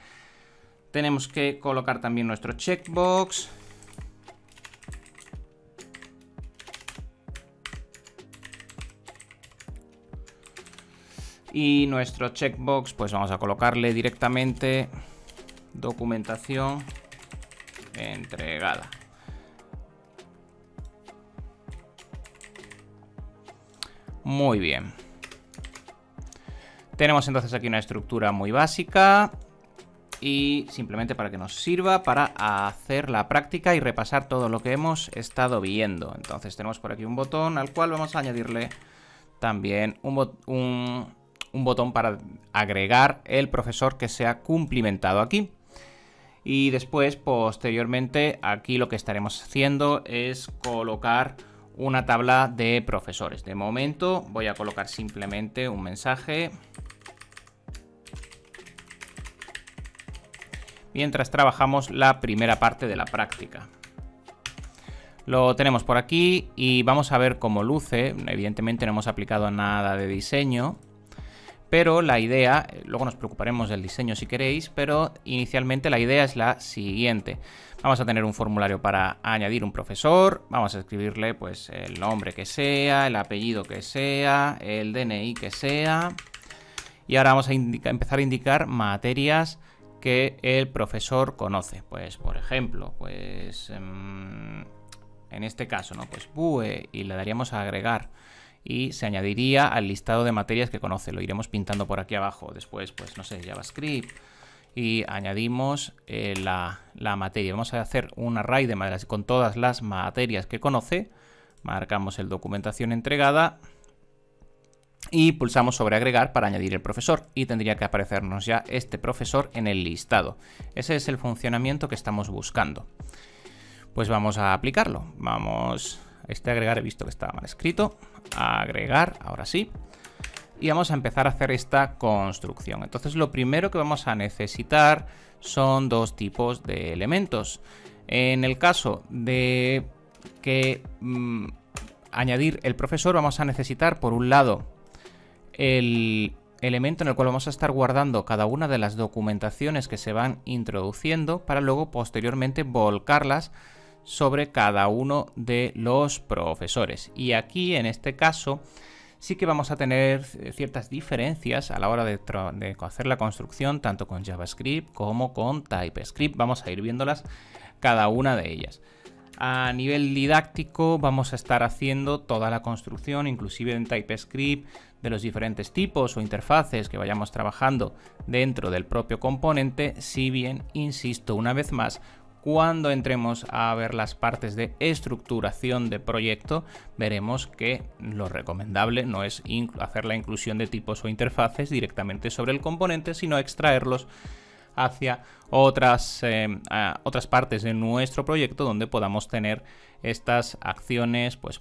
Tenemos que colocar también nuestro checkbox. Y nuestro checkbox pues vamos a colocarle directamente documentación entregada. Muy bien. Tenemos entonces aquí una estructura muy básica y simplemente para que nos sirva para hacer la práctica y repasar todo lo que hemos estado viendo. Entonces tenemos por aquí un botón al cual vamos a añadirle también un botón para agregar el profesor que se ha cumplimentado aquí. Y después, posteriormente, aquí lo que estaremos haciendo es colocar una tabla de profesores. De momento voy a colocar simplemente un mensaje mientras trabajamos la primera parte de la práctica. Lo tenemos por aquí y vamos a ver cómo luce. Evidentemente no hemos aplicado nada de diseño, pero la idea, luego nos preocuparemos del diseño si queréis, pero inicialmente la idea es la siguiente. Vamos a tener un formulario para añadir un profesor, vamos a escribirle pues el nombre que sea, el apellido que sea, el DNI que sea, y ahora vamos a empezar a indicar materias que el profesor conoce. Pues por ejemplo, pues en este caso, ¿no? Pues BUE, y le daríamos a agregar y se añadiría al listado de materias que conoce. Lo iremos pintando por aquí abajo. Después, pues no sé, JavaScript, y añadimos la materia. Vamos a hacer un array de materias con todas las materias que conoce. Marcamos el documentación entregada y pulsamos sobre agregar para añadir el profesor, y tendría que aparecernos ya este profesor en el listado. Ese es el funcionamiento que estamos buscando. Pues vamos a aplicarlo. Vamos, agregar, he visto que estaba mal escrito. A agregar, ahora sí. Y vamos a empezar a hacer esta construcción. Entonces lo primero que vamos a necesitar son dos tipos de elementos. En el caso de que añadir el profesor, vamos a necesitar por un lado el elemento en el cual vamos a estar guardando cada una de las documentaciones que se van introduciendo para luego posteriormente volcarlas sobre cada uno de los profesores. Y aquí en este caso sí que vamos a tener ciertas diferencias a la hora de hacer la construcción, tanto con JavaScript como con TypeScript. Vamos a ir viéndolas cada una de ellas. A nivel didáctico vamos a estar haciendo toda la construcción, inclusive en TypeScript, de los diferentes tipos o interfaces que vayamos trabajando dentro del propio componente, si bien, insisto una vez más, cuando entremos a ver las partes de estructuración de proyecto, veremos que lo recomendable no es hacer la inclusión de tipos o interfaces directamente sobre el componente, sino extraerlos hacia otras partes de nuestro proyecto donde podamos tener estas acciones pues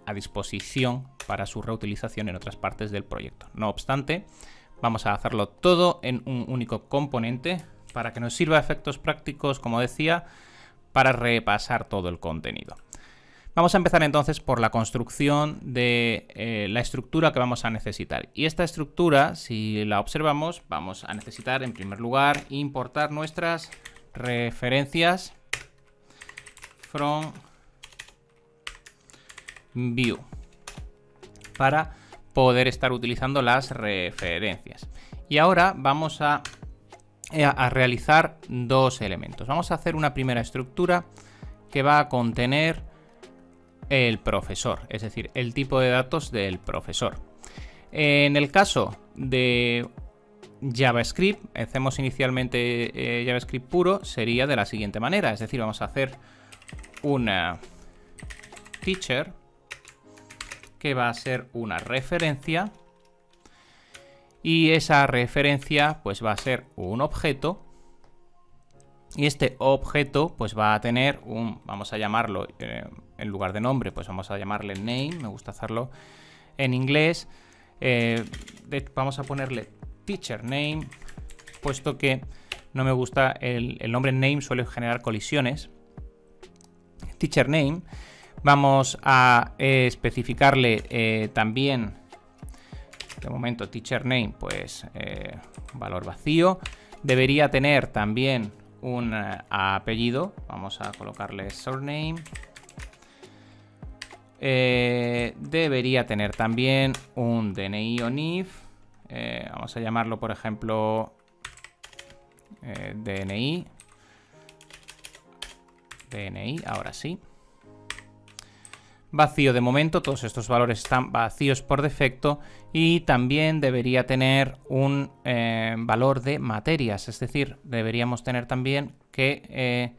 a disposición para su reutilización en otras partes del proyecto. No obstante, vamos a hacerlo todo en un único componente para que nos sirva a efectos prácticos, como decía, para repasar todo el contenido. Vamos a empezar entonces por la construcción de la estructura que vamos a necesitar. Y esta estructura, si la observamos, vamos a necesitar en primer lugar importar nuestras referencias from view para poder estar utilizando las referencias. Y ahora vamos a realizar dos elementos. Vamos a hacer una primera estructura que va a contener el profesor, es decir, el tipo de datos del profesor. En el caso de JavaScript, hacemos inicialmente JavaScript puro, sería de la siguiente manera, es decir, vamos a hacer una teacher que va a ser una referencia, y esa referencia pues va a ser un objeto Y este objeto pues va a tener vamos a llamarlo, en lugar de nombre, pues vamos a llamarle name, me gusta hacerlo en inglés. Vamos a ponerle teacher name, puesto que no me gusta el nombre name, suele generar colisiones. Teacher name, vamos a especificarle también, de momento teacher name, pues valor vacío. Debería tener también un apellido, vamos a colocarle surname. Debería tener también un DNI o NIF, vamos a llamarlo por ejemplo DNI, ahora sí. Vacío de momento, todos estos valores están vacíos por defecto, y también debería tener un valor de materias, es decir, deberíamos tener también que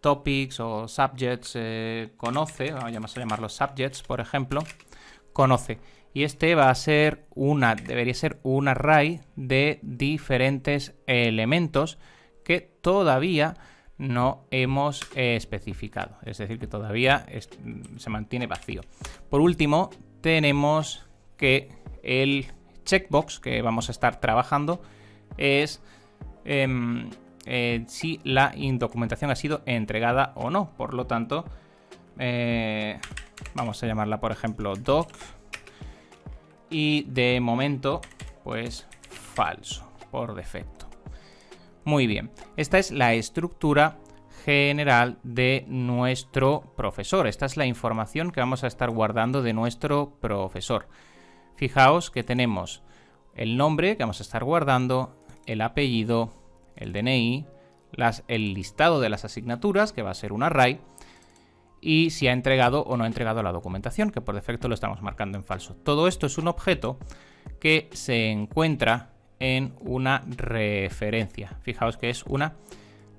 topics o subjects conoce, vamos a llamarlos subjects por ejemplo, conoce, y este va a ser debería ser un array de diferentes elementos que todavía no hemos especificado, es decir, que todavía se mantiene vacío. Por último, tenemos que el checkbox que vamos a estar trabajando es si la documentación ha sido entregada o no. Por lo tanto, vamos a llamarla por ejemplo doc, y de momento pues falso por defecto. Muy bien, esta es la estructura general de nuestro profesor. Esta es la información que vamos a estar guardando de nuestro profesor. Fijaos que tenemos el nombre que vamos a estar guardando, el apellido, el DNI, el listado de las asignaturas, que va a ser un array, y si ha entregado o no ha entregado la documentación, que por defecto lo estamos marcando en falso. Todo esto es un objeto que se encuentra en una referencia. Fijaos que es una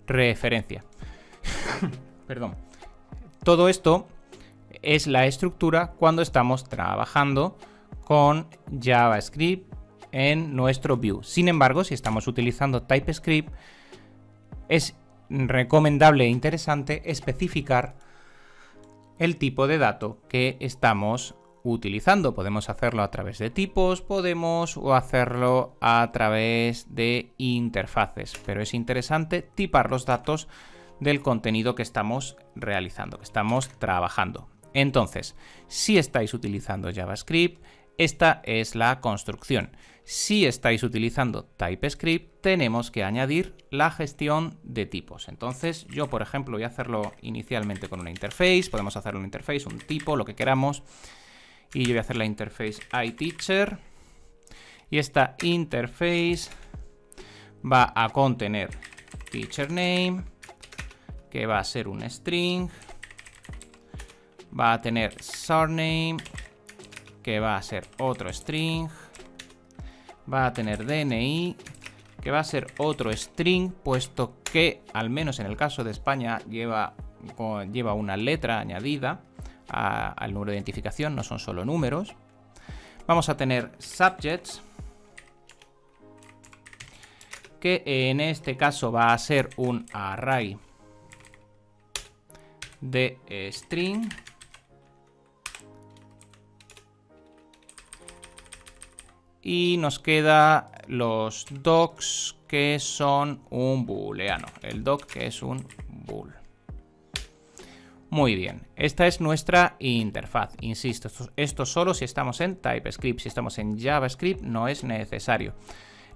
referencia. Perdón. Todo esto es la estructura cuando estamos trabajando con JavaScript en nuestro Vue. Sin embargo, si estamos utilizando TypeScript, es recomendable e interesante especificar el tipo de dato que estamos utilizando. Podemos hacerlo a través de tipos, podemos hacerlo a través de interfaces, pero es interesante tipar los datos del contenido que estamos realizando, que estamos trabajando. Entonces, si estáis utilizando JavaScript, esta es la construcción. Si estáis utilizando TypeScript, tenemos que añadir la gestión de tipos. Entonces, yo, por ejemplo, voy a hacerlo inicialmente con una interface. Podemos hacerlo una interface, un tipo, lo que queramos. Y yo voy a hacer la interface iTeacher. Y esta interface va a contener teacher name, que va a ser un string. Va a tener surname, que va a ser otro string. Va a tener DNI, que va a ser otro string, puesto que, al menos en el caso de España, lleva una letra añadida al número de identificación, no son solo números. Vamos a tener subjects, que en este caso va a ser un array de string. Y nos queda los docs, que son un booleano. El doc, que es un bool. Muy bien, esta es nuestra interfaz. Insisto, esto solo si estamos en TypeScript. Si estamos en JavaScript no es necesario.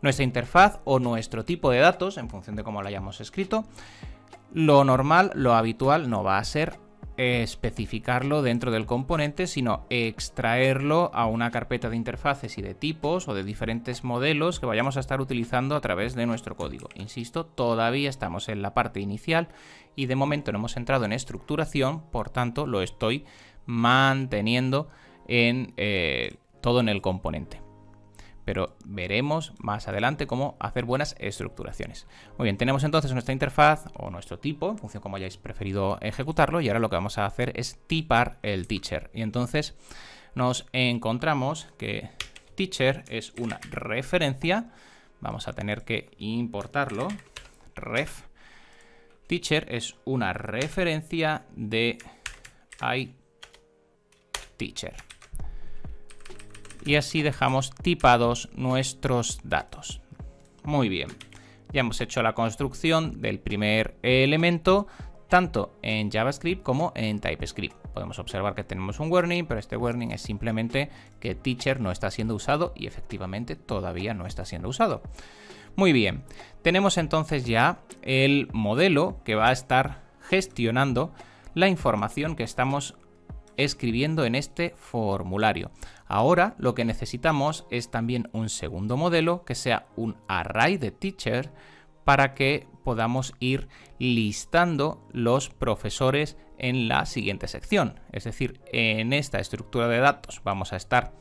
Nuestra interfaz o nuestro tipo de datos, en función de cómo lo hayamos escrito, lo normal, lo habitual no va a ser especificarlo dentro del componente, sino extraerlo a una carpeta de interfaces y de tipos o de diferentes modelos que vayamos a estar utilizando a través de nuestro código. Insisto, todavía estamos en la parte inicial y de momento no hemos entrado en estructuración, por tanto lo estoy manteniendo en todo en el componente. Pero veremos más adelante cómo hacer buenas estructuraciones. Muy bien, tenemos entonces nuestra interfaz o nuestro tipo, en función de cómo hayáis preferido ejecutarlo, y ahora lo que vamos a hacer es tipar el teacher. Y entonces nos encontramos que teacher es una referencia, vamos a tener que importarlo, ref, teacher es una referencia de iTeacher. Y así dejamos tipados nuestros datos. Muy bien. Ya hemos hecho la construcción del primer elemento, tanto en JavaScript como en TypeScript. Podemos observar que tenemos un warning, pero este warning es simplemente que teacher no está siendo usado y efectivamente todavía no está siendo usado. Muy bien, tenemos entonces ya el modelo que va a estar gestionando la información que estamos escribiendo en este formulario. Ahora lo que necesitamos es también un segundo modelo que sea un array de teacher para que podamos ir listando los profesores en la siguiente sección. Es decir, en esta estructura de datos vamos a estar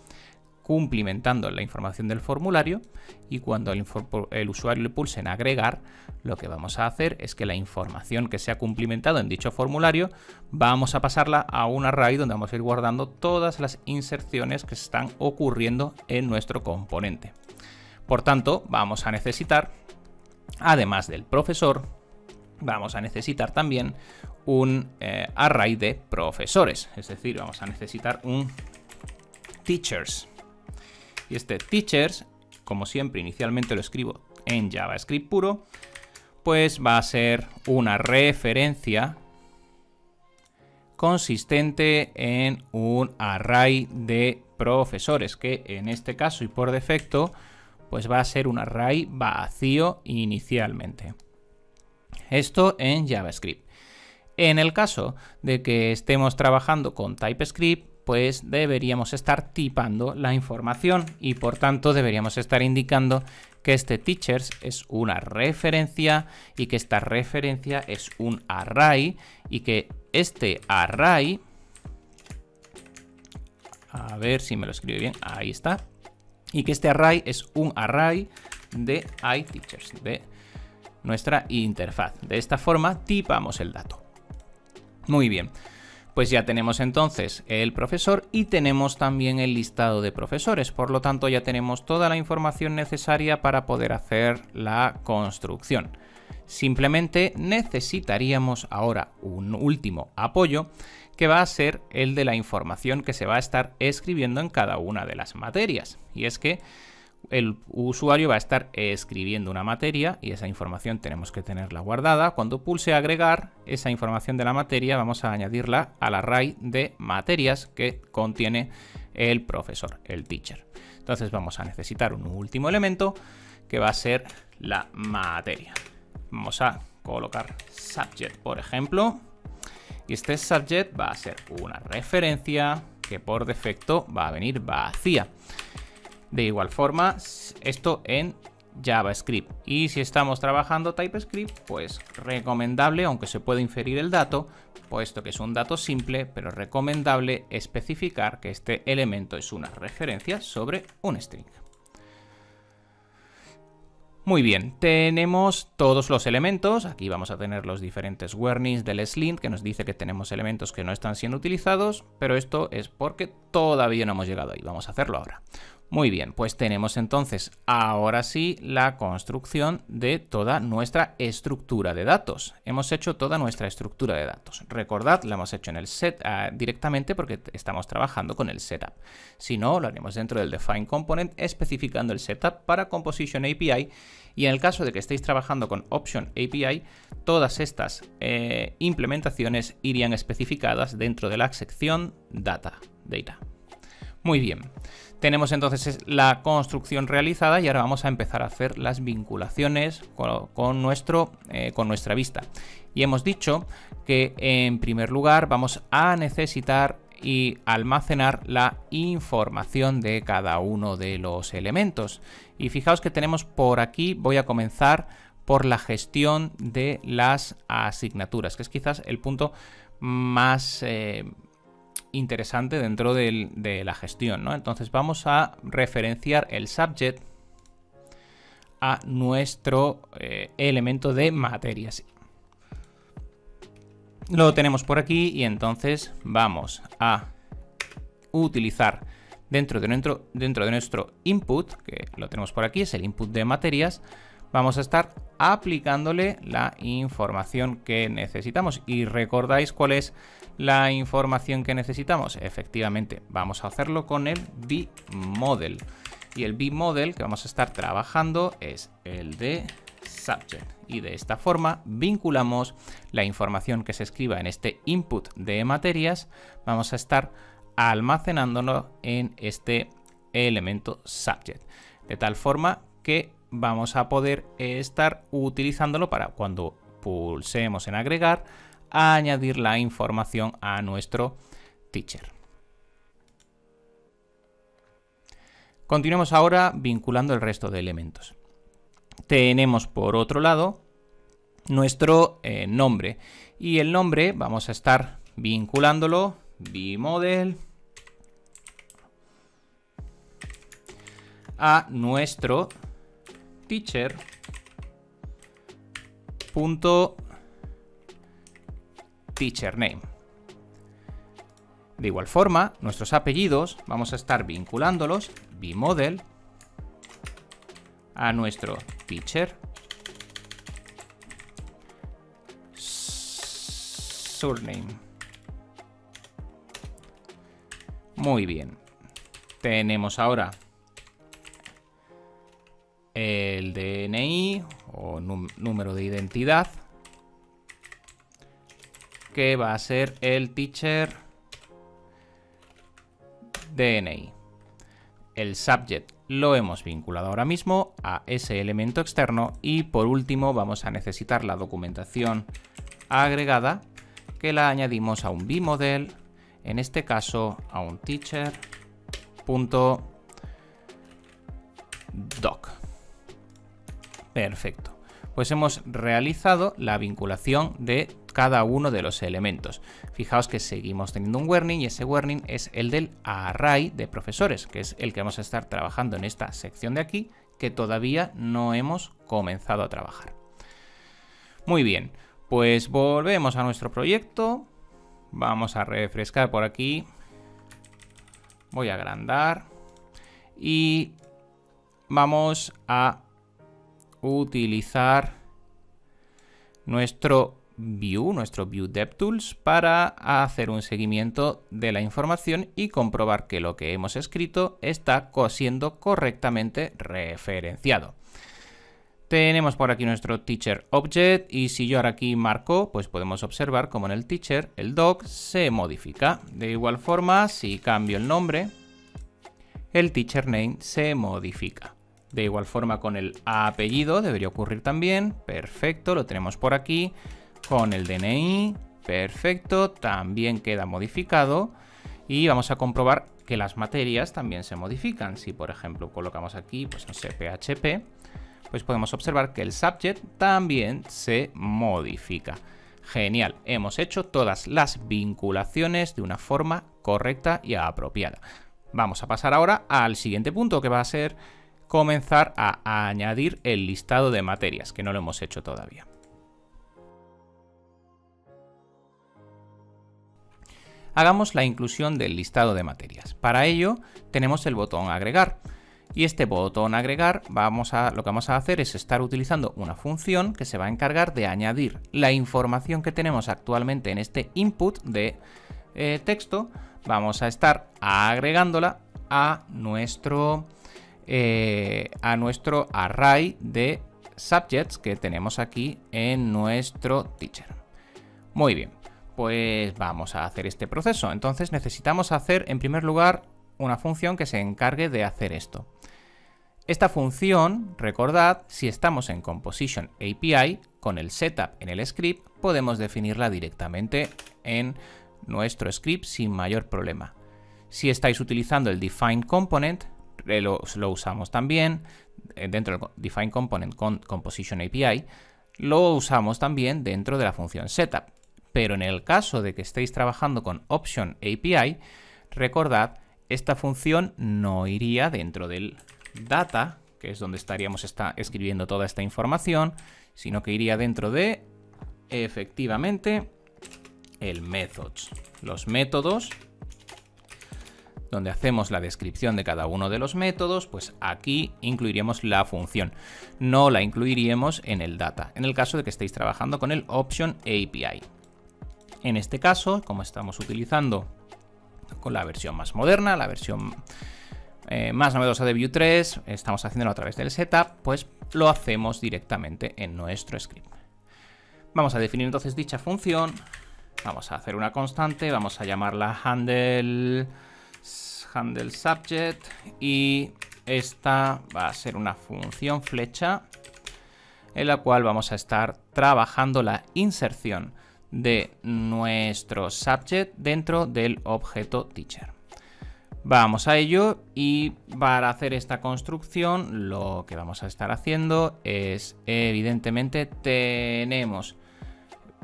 cumplimentando la información del formulario y cuando el usuario le pulse en agregar, lo que vamos a hacer es que la información que se ha cumplimentado en dicho formulario vamos a pasarla a un array donde vamos a ir guardando todas las inserciones que están ocurriendo en nuestro componente. Por tanto, vamos a necesitar, además del profesor, vamos a necesitar también un array de profesores, es decir, vamos a necesitar un teachers. Y este teachers, como siempre inicialmente lo escribo en JavaScript puro, pues va a ser una referencia consistente en un array de profesores, que en este caso y por defecto, pues va a ser un array vacío inicialmente. Esto en JavaScript. En el caso de que estemos trabajando con TypeScript, pues deberíamos estar tipando la información y por tanto deberíamos estar indicando que este teachers es una referencia y que esta referencia es un array y que este array, a ver si me lo escribe bien, ahí está, y que este array es un array de iTeachers, de nuestra interfaz. De esta forma tipamos el dato. Muy bien. Pues ya tenemos entonces el profesor y tenemos también el listado de profesores. Por lo tanto, ya tenemos toda la información necesaria para poder hacer la construcción. Simplemente necesitaríamos ahora un último apoyo que va a ser el de la información que se va a estar escribiendo en cada una de las materias. Y es que el usuario va a estar escribiendo una materia y esa información tenemos que tenerla guardada. Cuando pulse agregar esa información de la materia vamos a añadirla al array de materias que contiene el profesor, el teacher. Entonces vamos a necesitar un último elemento que va a ser la materia. Vamos a colocar subject, por ejemplo, y este subject va a ser una referencia que por defecto va a venir vacía. De igual forma, esto en JavaScript. Y si estamos trabajando TypeScript, pues recomendable, aunque se puede inferir el dato, puesto que es un dato simple, pero recomendable especificar que este elemento es una referencia sobre un string. Muy bien, tenemos todos los elementos. Aquí vamos a tener los diferentes warnings del Slint que nos dice que tenemos elementos que no están siendo utilizados, pero esto es porque todavía no hemos llegado ahí. Vamos a hacerlo ahora. Muy bien, pues tenemos entonces ahora sí la construcción de toda nuestra estructura de datos. Hemos hecho toda nuestra estructura de datos. Recordad, la hemos hecho en el set directamente porque estamos trabajando con el setup. Si no, lo haremos dentro del define component especificando el setup para composition API. Y en el caso de que estéis trabajando con option API, todas estas implementaciones irían especificadas dentro de la sección data. Muy bien. Tenemos entonces la construcción realizada y ahora vamos a empezar a hacer las vinculaciones con nuestra vista. Y hemos dicho que en primer lugar vamos a necesitar y almacenar la información de cada uno de los elementos. Y fijaos que tenemos por aquí, voy a comenzar por la gestión de las asignaturas, que es quizás el punto más interesante dentro de la gestión, ¿no? Entonces vamos a referenciar el subject a nuestro elemento de materias. Lo tenemos por aquí y entonces vamos a utilizar dentro de nuestro input, que lo tenemos por aquí, es el input de materias, vamos a estar aplicándole la información que necesitamos. Y recordáis cuál es la información que necesitamos. Efectivamente, vamos a hacerlo con el bModel. Y el bModel que vamos a estar trabajando es el de subject. Y de esta forma vinculamos la información que se escriba en este input de materias. Vamos a estar almacenándolo en este elemento subject. De tal forma que vamos a poder estar utilizándolo para cuando pulsemos en agregar, añadir la información a nuestro teacher. Continuemos ahora vinculando el resto de elementos. Tenemos por otro lado nuestro nombre, y el nombre vamos a estar vinculándolo bModel a nuestro teacher.teachername. De igual forma, nuestros apellidos vamos a estar vinculándolos bModel a nuestro teacher surname. Muy bien. Tenemos ahora el DNI o número de identidad, que va a ser el teacher DNI. El subject lo hemos vinculado ahora mismo a ese elemento externo, y por último vamos a necesitar la documentación agregada, que la añadimos a un bModel, en este caso a un teacher.doc. Perfecto. Pues hemos realizado la vinculación de cada uno de los elementos. Fijaos que seguimos teniendo un warning, y ese warning es el del array de profesores, que es el que vamos a estar trabajando en esta sección de aquí, que todavía no hemos comenzado a trabajar. Muy bien, pues volvemos a nuestro proyecto. Vamos a refrescar por aquí. Voy a agrandar y vamos a utilizar nuestro View DevTools para hacer un seguimiento de la información y comprobar que lo que hemos escrito está siendo correctamente referenciado. Tenemos por aquí nuestro teacher object, y si yo ahora aquí marco, pues podemos observar como en el teacher el doc se modifica. De igual forma, si cambio el nombre, el teacher name se modifica. De igual forma con el apellido debería ocurrir también. Perfecto, lo tenemos por aquí. Con el DNI, perfecto, también queda modificado. Y vamos a comprobar que las materias también se modifican. Si por ejemplo colocamos aquí, pues no sé, PHP, pues podemos observar que el subject también se modifica. Genial, hemos hecho todas las vinculaciones de una forma correcta y apropiada. Vamos a pasar ahora al siguiente punto, que va a ser comenzar a añadir el listado de materias, que no lo hemos hecho todavía. Hagamos la inclusión del listado de materias. Para ello tenemos el botón agregar. Y este botón agregar, lo que vamos a hacer es estar utilizando una función que se va a encargar de añadir la información que tenemos actualmente en este input de texto. Vamos a estar agregándola a nuestro array de subjects que tenemos aquí en nuestro teacher. Muy bien, pues vamos a hacer este proceso. Entonces necesitamos hacer en primer lugar una función que se encargue de hacer esto. Esta función, recordad, si estamos en Composition API, con el setup en el script, podemos definirla directamente en nuestro script sin mayor problema. Si estáis utilizando el Define Component, lo usamos también. Dentro del Define Component con Composition API, lo usamos también dentro de la función setup. Pero en el caso de que estéis trabajando con Option API, recordad, esta función no iría dentro del data, que es donde estaríamos escribiendo toda esta información, sino que iría dentro de, efectivamente, el methods. Los métodos donde hacemos la descripción de cada uno de los métodos, pues aquí incluiríamos la función. No la incluiríamos en el data, en el caso de que estéis trabajando con el Option API. En este caso, como estamos utilizando con la versión más moderna, la versión más novedosa de Vue 3, estamos haciéndolo a través del setup, pues lo hacemos directamente en nuestro script. Vamos a definir entonces dicha función, vamos a hacer una constante, vamos a llamarla handle subject y esta va a ser una función flecha en la cual vamos a estar trabajando la inserción de nuestro subject dentro del objeto teacher. Vamos a ello y para hacer esta construcción lo que vamos a estar haciendo es, evidentemente, tenemos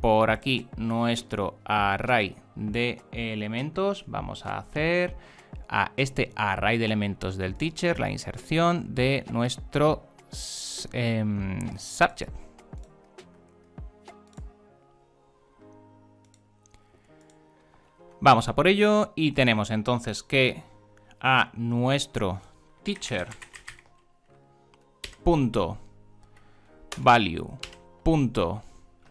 por aquí nuestro array de elementos. Vamos a hacer a este array de elementos del teacher la inserción de nuestro subject. Vamos a por ello y tenemos entonces que a nuestro teacher punto value punto.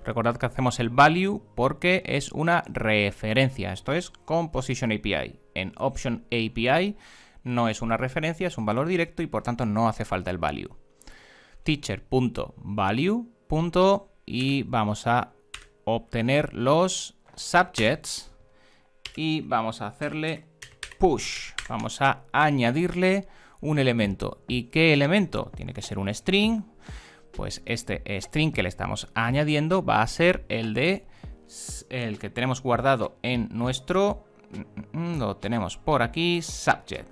Recordad que hacemos el value porque es una referencia. Esto es Composition API. En Option API no es una referencia, es un valor directo y por tanto no hace falta el value. Teacher.value. Y vamos a obtener los subjects y vamos a hacerle push. Vamos a añadirle un elemento. ¿Y qué elemento? Tiene que ser un string. Pues este string que le estamos añadiendo va a ser el que tenemos guardado en nuestro, lo tenemos por aquí, subject.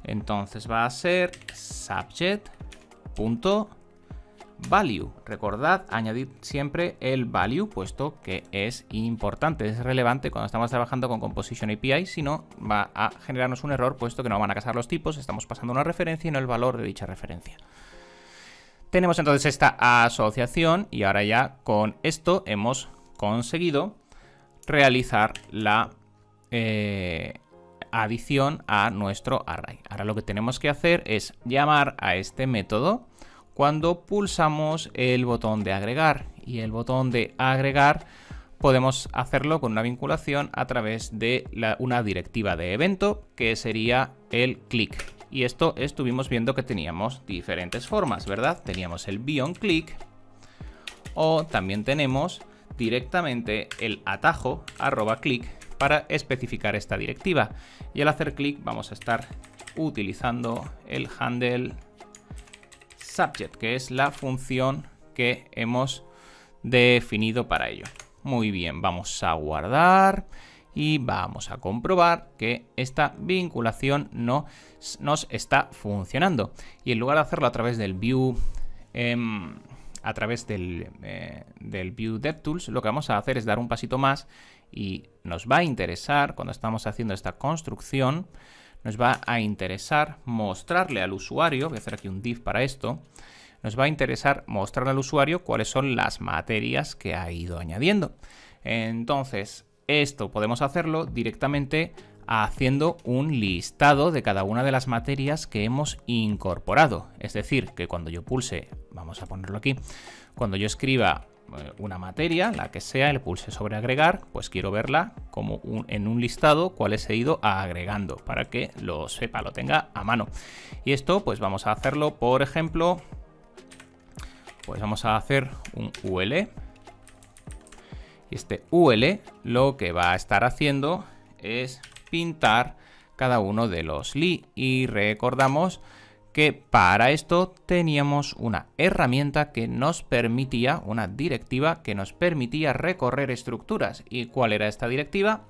Entonces va a ser subject.value. Recordad, añadid siempre el value, puesto que es importante, es relevante cuando estamos trabajando con Composition API, si no va a generarnos un error, puesto que no van a casar los tipos, estamos pasando una referencia y no el valor de dicha referencia. Tenemos entonces esta asociación y ahora ya con esto hemos conseguido realizar la adición a nuestro array. Ahora lo que tenemos que hacer es llamar a este método cuando pulsamos el botón de agregar. Y el botón de agregar podemos hacerlo con una vinculación a través de una directiva de evento que sería el click. Y esto estuvimos viendo que teníamos diferentes formas, ¿verdad? Teníamos el beyondClick o también tenemos directamente el atajo @click para especificar esta directiva. Y al hacer clic vamos a estar utilizando el handle subject, que es la función que hemos definido para ello. Muy bien, vamos a guardar y vamos a comprobar que esta vinculación no nos está funcionando. Y en lugar de hacerlo a través del Vue, a través del Vue DevTools, lo que vamos a hacer es dar un pasito más y nos va a interesar, cuando estamos haciendo esta construcción, nos va a interesar mostrarle al usuario, voy a hacer aquí un div para esto, nos va a interesar mostrarle al usuario cuáles son las materias que ha ido añadiendo. Entonces, esto podemos hacerlo directamente haciendo un listado de cada una de las materias que hemos incorporado. Es decir, que cuando yo pulse, vamos a ponerlo aquí, cuando yo escriba una materia, la que sea, le pulse sobre agregar, pues quiero verla como en un listado cuáles he ido agregando para que lo sepa, lo tenga a mano. Y esto pues vamos a hacerlo, por ejemplo, pues vamos a hacer un UL. Y este UL lo que va a estar haciendo es pintar cada uno de los li. Y recordamos que para esto teníamos una herramienta que nos permitía, una directiva que nos permitía recorrer estructuras. ¿Y cuál era esta directiva?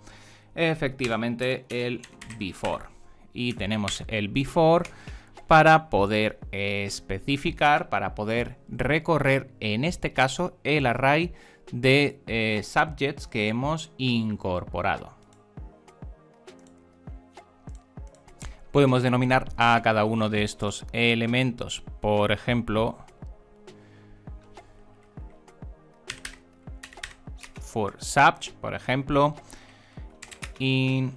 Efectivamente el before. Y tenemos el before para poder especificar, para poder recorrer, en este caso, el array de subjects que hemos incorporado. Podemos denominar a cada uno de estos elementos, por ejemplo, for subject, por ejemplo, in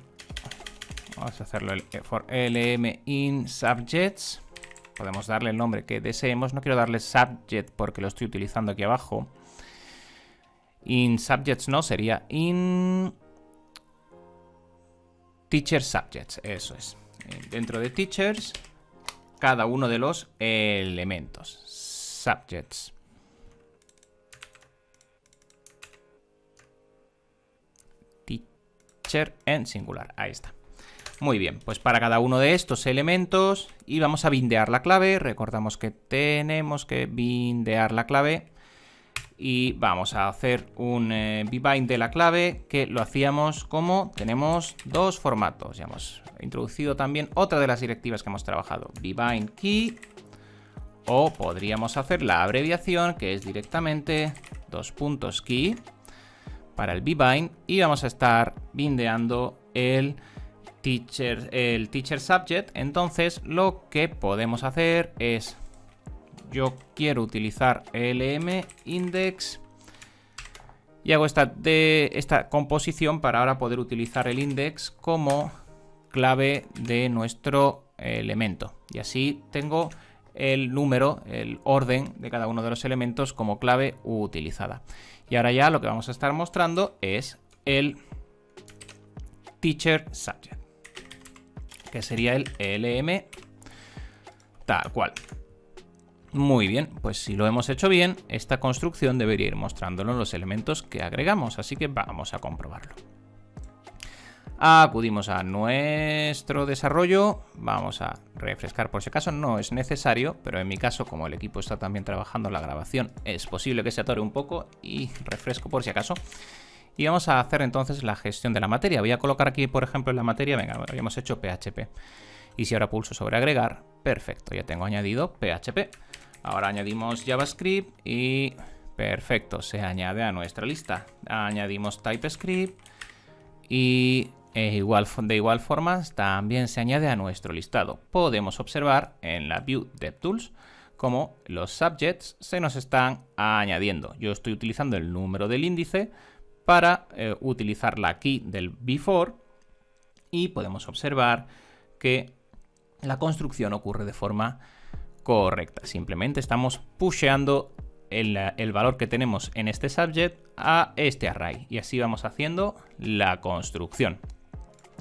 Vamos a hacerlo for lm in subjects. Podemos darle el nombre que deseemos. No quiero darle subject porque lo estoy utilizando aquí abajo. In subjects no, sería in teacher subjects. Eso es. Dentro de teachers, cada uno de los elementos. Subjects. Teacher en singular. Ahí está. Muy bien, pues para cada uno de estos elementos y vamos a bindear la clave. Recordamos que tenemos que bindear la clave y vamos a hacer un bbind de la clave que lo hacíamos como tenemos dos formatos. Ya hemos introducido también otra de las directivas que hemos trabajado, bbind key, o podríamos hacer la abreviación que es directamente key para el bbind y vamos a estar bindeando el teacher subject. Entonces lo que podemos hacer es, yo quiero utilizar lm index y hago esta composición para ahora poder utilizar el index como clave de nuestro elemento y así tengo el número, el orden de cada uno de los elementos como clave utilizada. Y ahora ya lo que vamos a estar mostrando es el teacher subject, que sería el lm tal cual. Muy bien, pues si lo hemos hecho bien, esta construcción debería ir mostrándonos los elementos que agregamos, así que vamos a comprobarlo. Acudimos a nuestro desarrollo, vamos a refrescar por si acaso, no es necesario, pero en mi caso, como el equipo está también trabajando en la grabación, es posible que se atore un poco y refresco por si acaso. Y vamos a hacer entonces la gestión de la materia. Voy a colocar aquí, por ejemplo, en la materia, venga, habíamos hecho PHP. Y si ahora pulso sobre agregar, perfecto, ya tengo añadido PHP. Ahora añadimos JavaScript y perfecto, se añade a nuestra lista. Añadimos TypeScript y de igual forma también se añade a nuestro listado. Podemos observar en la View DevTools cómo los subjects se nos están añadiendo. Yo estoy utilizando el número del índice para utilizar la key del before y podemos observar que la construcción ocurre de forma correcta. Simplemente estamos pusheando el valor que tenemos en este subject a este array y así vamos haciendo la construcción.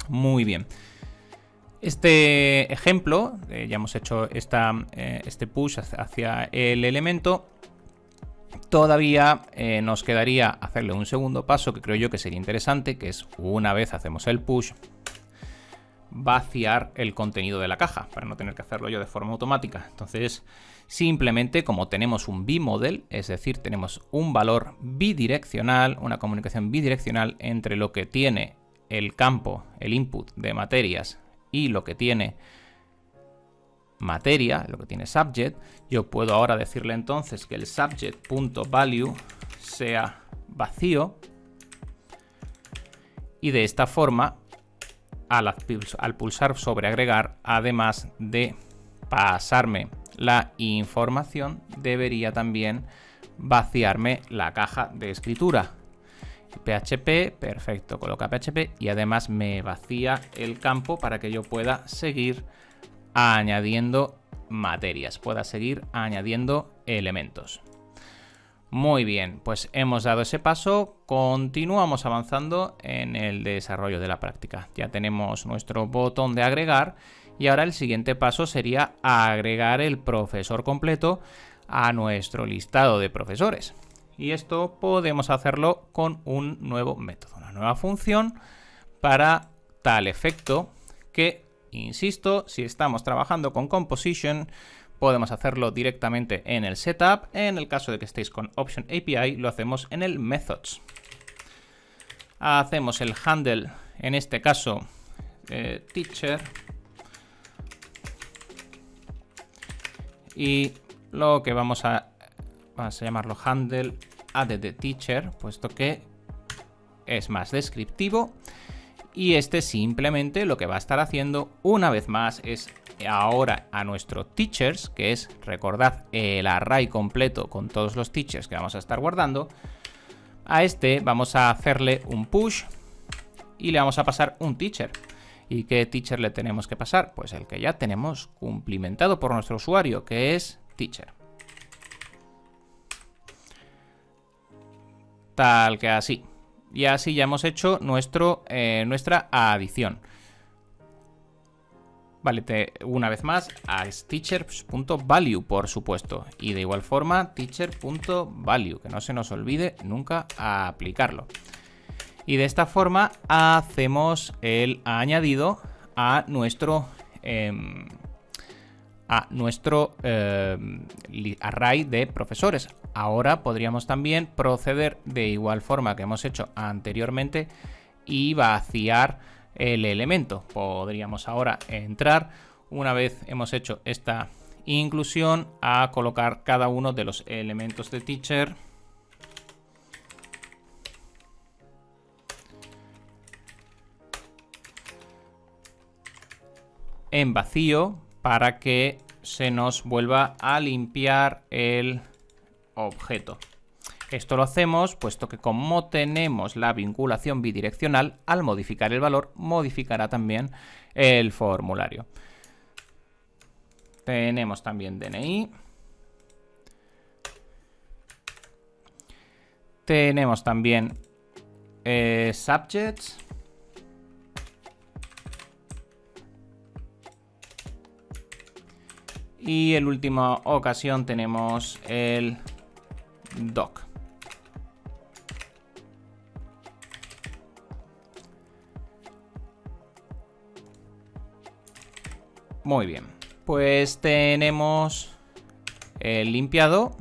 Muy bien. Este ejemplo, ya hemos hecho este push hacia el elemento. Todavía nos quedaría hacerle un segundo paso que creo yo que sería interesante, que es una vez hacemos el push, vaciar el contenido de la caja para no tener que hacerlo yo de forma automática. Entonces, simplemente como tenemos un bmodel, es decir, tenemos un valor bidireccional, una comunicación bidireccional entre lo que tiene el campo, el input de materias y lo que tiene materia, lo que tiene subject, yo puedo ahora decirle entonces que el subject.value sea vacío y de esta forma al pulsar sobre agregar, además de pasarme la información, debería también vaciarme la caja de escritura. PHP, perfecto, coloca PHP y además me vacía el campo para que yo pueda seguir añadiendo materias, pueda seguir añadiendo elementos. Muy bien, pues hemos dado ese paso, continuamos avanzando en el desarrollo de la práctica. Ya tenemos nuestro botón de agregar y ahora el siguiente paso sería agregar el profesor completo a nuestro listado de profesores. Y esto podemos hacerlo con un nuevo método, una nueva función para tal efecto que, insisto, si estamos trabajando con Composition, podemos hacerlo directamente en el Setup. En el caso de que estéis con Option API, lo hacemos en el Methods. Hacemos el handle, en este caso, teacher. Y lo que vamos a llamarlo handle add teacher, puesto que es más descriptivo. Y este simplemente lo que va a estar haciendo una vez más es ahora a nuestro teachers, que es, recordad, el array completo con todos los teachers que vamos a estar guardando. A este vamos a hacerle un push y le vamos a pasar un teacher. ¿Y qué teacher le tenemos que pasar? Pues el que ya tenemos cumplimentado por nuestro usuario, que es teacher. Tal que así. Y así ya hemos hecho nuestra adición. Vale, una vez más, es teachers.value, por supuesto. Y de igual forma, teacher.value, que no se nos olvide nunca aplicarlo. Y de esta forma hacemos el añadido a nuestro array de profesores. Ahora podríamos también proceder de igual forma que hemos hecho anteriormente y vaciar el elemento. Podríamos ahora entrar, una vez hemos hecho esta inclusión, a colocar cada uno de los elementos de teacher en vacío para que se nos vuelva a limpiar el objeto. Esto lo hacemos puesto que como tenemos la vinculación bidireccional, al modificar el valor, modificará también el formulario. Tenemos también DNI. Tenemos también subjects. Y en última ocasión tenemos el doc. Muy bien, pues tenemos el limpiado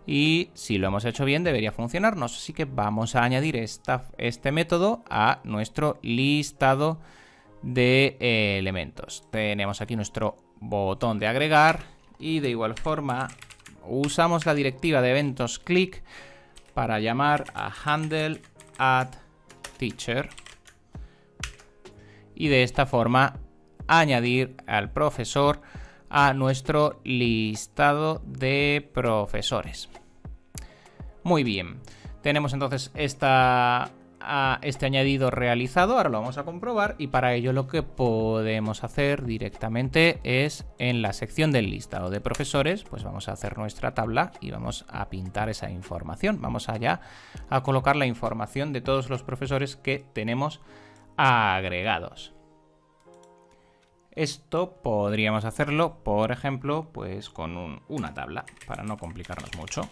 y si lo hemos hecho bien debería funcionarnos. Así que vamos a añadir este método a nuestro listado de elementos. Tenemos aquí nuestro botón de agregar y de igual forma usamos la directiva de eventos click para llamar a handle add teacher y de esta forma añadir al profesor a nuestro listado de profesores. Muy bien, tenemos entonces este añadido realizado. Ahora lo vamos a comprobar y para ello lo que podemos hacer directamente es en la sección del listado de profesores, pues vamos a hacer nuestra tabla y vamos a pintar esa información. Vamos allá a colocar la información de todos los profesores que tenemos agregados. Esto podríamos hacerlo, por ejemplo, pues con una tabla, para no complicarnos mucho.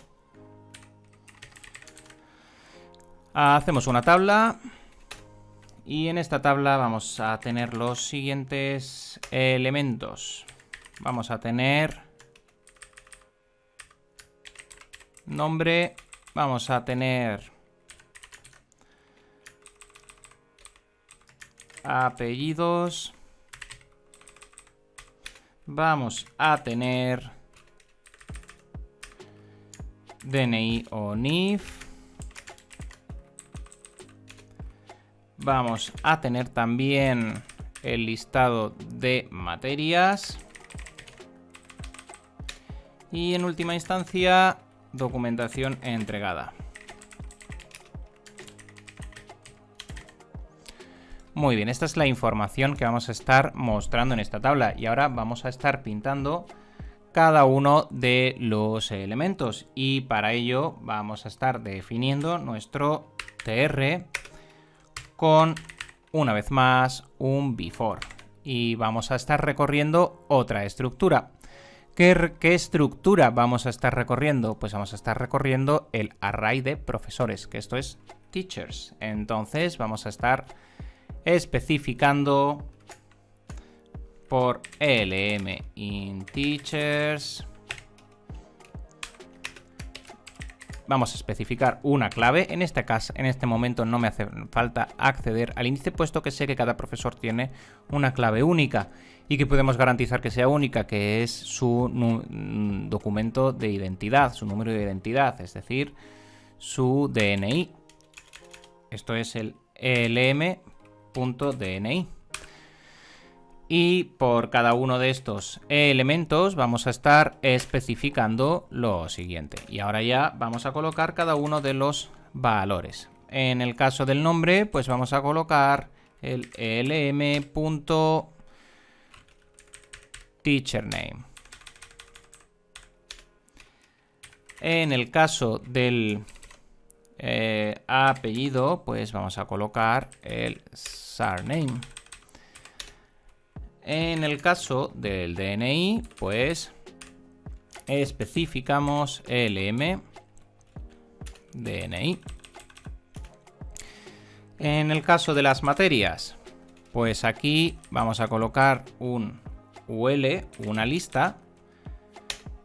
Hacemos una tabla y en esta tabla vamos a tener los siguientes elementos. Vamos a tener nombre, vamos a tener apellidos, vamos a tener DNI o NIF. Vamos a tener también el listado de materias. Y en última instancia, documentación entregada. Muy bien, esta es la información que vamos a estar mostrando en esta tabla. Y ahora vamos a estar pintando cada uno de los elementos. Y para ello vamos a estar definiendo nuestro TR con, una vez más, un before. Y vamos a estar recorriendo otra estructura. ¿Qué estructura vamos a estar recorriendo? Pues vamos a estar recorriendo el array de profesores, que esto es teachers. Entonces vamos a estar especificando por lm in teachers. Vamos a especificar una clave. En este caso, en este momento no me hace falta acceder al índice, puesto que sé que cada profesor tiene una clave única y que podemos garantizar que sea única, que es su documento de identidad, su número de identidad, es decir, su DNI. Esto es el lm.dni. Y por cada uno de estos elementos vamos a estar especificando lo siguiente. Y ahora ya vamos a colocar cada uno de los valores. En el caso del nombre, pues vamos a colocar el elm.teachername. En el caso del apellido, pues vamos a colocar el surname. En el caso del DNI, pues especificamos LM DNI. En el caso de las materias, pues aquí vamos a colocar un UL, una lista,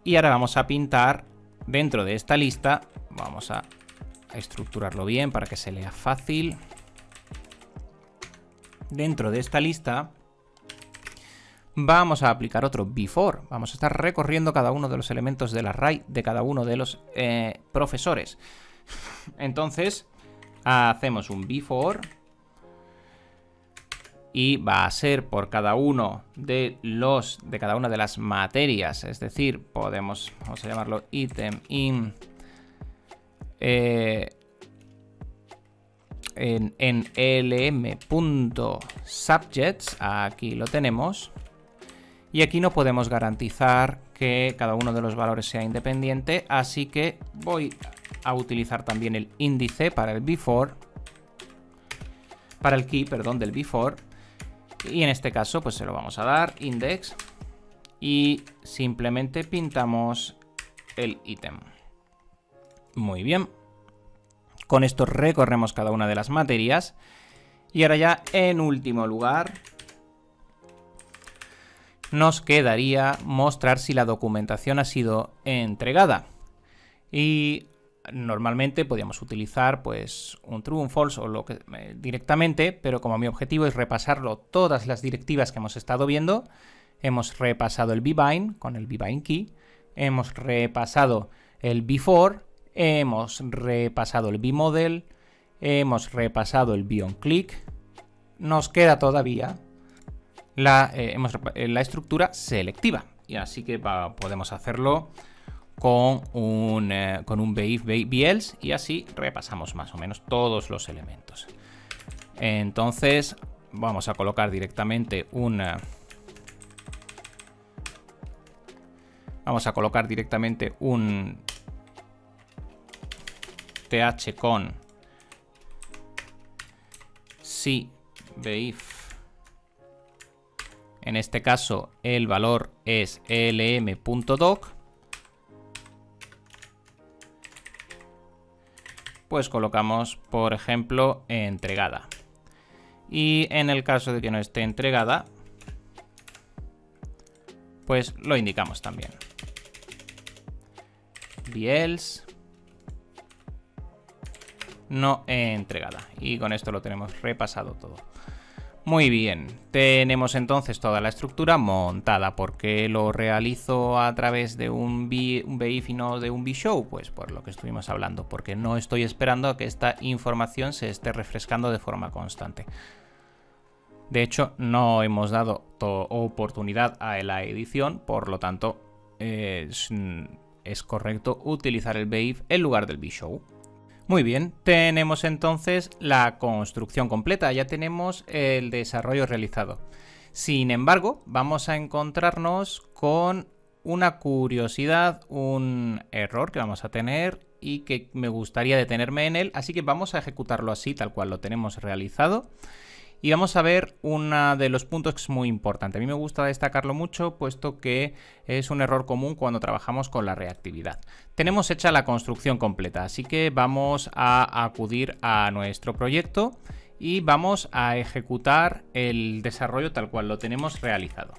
y ahora vamos a pintar dentro de esta lista. Vamos a estructurarlo bien para que se lea fácil. Dentro de esta lista vamos a aplicar otro before. Vamos a estar recorriendo cada uno de los elementos del array de cada uno de los profesores. Entonces hacemos un before y va a ser por cada uno de cada una de las materias. Es decir, vamos a llamarlo item in en lm.subjects. Aquí lo tenemos. Y aquí no podemos garantizar que cada uno de los valores sea independiente, así que voy a utilizar también el índice para el before, para el key, perdón, del before. Y en este caso, pues se lo vamos a dar index y simplemente pintamos el ítem. Muy bien. Con esto recorremos cada una de las materias. Y ahora ya, en último lugar, nos quedaría mostrar si la documentación ha sido entregada. Y normalmente podríamos utilizar pues un true, un false o lo que directamente, pero como mi objetivo es repasarlo todas las directivas que hemos estado viendo, hemos repasado el bbind con el bbind key, hemos repasado el before, hemos repasado el bmodel, hemos repasado el bOnClick, nos queda todavía la estructura selectiva, y así que podemos hacerlo con un BIF y así repasamos más o menos todos los elementos. Entonces vamos a colocar directamente un th con si BIF. En este caso el valor es lm.doc. Pues colocamos, por ejemplo, entregada. Y en el caso de que no esté entregada, pues lo indicamos también. Else no entregada. Y con esto lo tenemos repasado todo. Muy bien, tenemos entonces toda la estructura montada. ¿Por qué lo realizo a través de un BIF y no de un BShow? Pues por lo que estuvimos hablando, porque no estoy esperando a que esta información se esté refrescando de forma constante. De hecho, no hemos dado oportunidad a la edición, por lo tanto, es correcto utilizar el BIF en lugar del BShow. Muy bien, tenemos entonces la construcción completa, ya tenemos el desarrollo realizado. Sin embargo, vamos a encontrarnos con una curiosidad, un error que vamos a tener y que me gustaría detenerme en él, así que vamos a ejecutarlo así, tal cual lo tenemos realizado. Y vamos a ver uno de los puntos que es muy importante. A mí me gusta destacarlo mucho, puesto que es un error común cuando trabajamos con la reactividad. Tenemos hecha la construcción completa, así que vamos a acudir a nuestro proyecto y vamos a ejecutar el desarrollo tal cual lo tenemos realizado.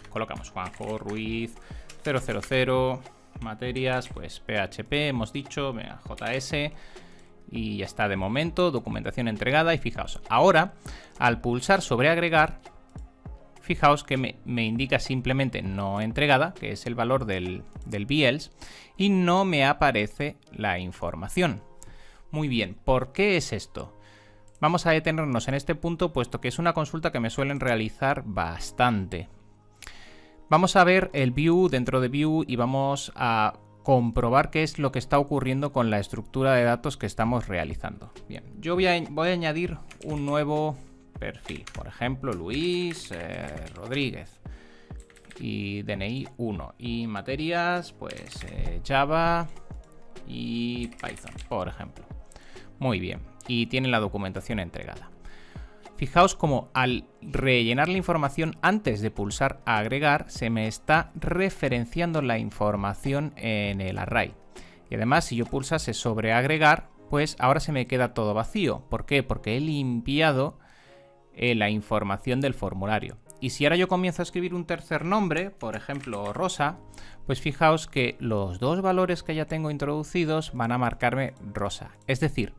Colocamos Juanjo Ruiz 000, materias, pues PHP, hemos dicho, JS... Y ya está de momento, documentación entregada. Y fijaos, ahora al pulsar sobre agregar, fijaos que me indica simplemente no entregada, que es el valor del BEls, y no me aparece la información. Muy bien, ¿por qué es esto? Vamos a detenernos en este punto, puesto que es una consulta que me suelen realizar bastante. Vamos a ver el view dentro de view y vamos a comprobar qué es lo que está ocurriendo con la estructura de datos que estamos realizando. Bien, yo voy a añadir un nuevo perfil. Por ejemplo, Luis Rodríguez. Y DNI 1. Y materias, pues Java y Python, por ejemplo. Muy bien. Y tiene la documentación entregada. Fijaos como al rellenar la información antes de pulsar a agregar, se me está referenciando la información en el array. Y además, si yo pulsase sobre agregar, pues ahora se me queda todo vacío. ¿Por qué? Porque he limpiado la información del formulario. Y si ahora yo comienzo a escribir un tercer nombre, por ejemplo Rosa, pues fijaos que los dos valores que ya tengo introducidos van a marcarme Rosa. Es decir,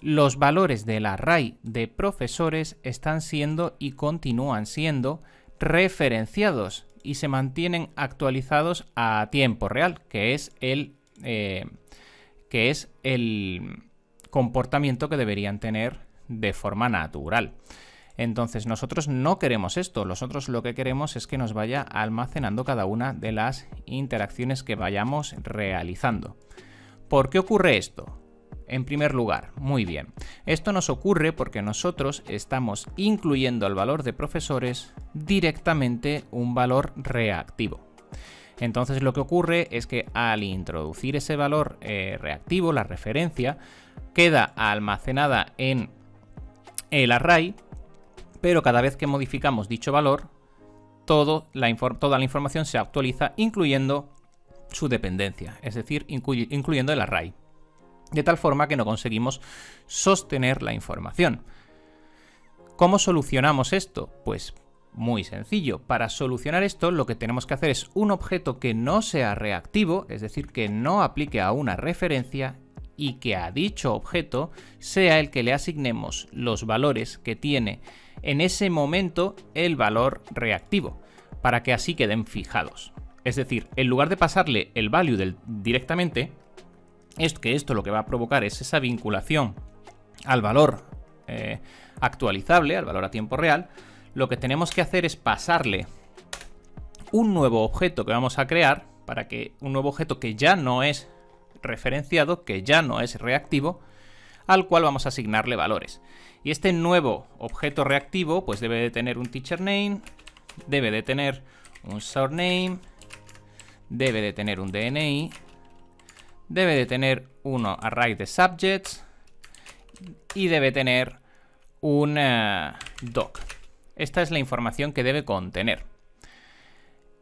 los valores del array de profesores están siendo y continúan siendo referenciados y se mantienen actualizados a tiempo real, que es el comportamiento que deberían tener de forma natural. Entonces nosotros no queremos esto, nosotros lo que queremos es que nos vaya almacenando cada una de las interacciones que vayamos realizando. ¿Por qué ocurre esto? En primer lugar, muy bien, esto nos ocurre porque nosotros estamos incluyendo al valor de profesores directamente un valor reactivo. Entonces lo que ocurre es que al introducir ese valor reactivo, la referencia, queda almacenada en el array, pero cada vez que modificamos dicho valor, toda la información se actualiza incluyendo su dependencia, es decir, incluyendo el array. De tal forma que no conseguimos sostener la información. ¿Cómo solucionamos esto? Pues muy sencillo. Para solucionar esto, lo que tenemos que hacer es un objeto que no sea reactivo, es decir, que no aplique a una referencia y que a dicho objeto sea el que le asignemos los valores que tiene en ese momento el valor reactivo, para que así queden fijados. Es decir, en lugar de pasarle el value directamente, es que esto lo que va a provocar es esa vinculación al valor actualizable, al valor a tiempo real. Lo que tenemos que hacer es pasarle un nuevo objeto que vamos a crear, para que un nuevo objeto que ya no es referenciado, que ya no es reactivo, al cual vamos a asignarle valores. Y este nuevo objeto reactivo pues debe de tener un teacher name, debe de tener un surname, debe de tener un DNI, debe de tener un array de subjects y debe tener un doc. Esta es la información que debe contener.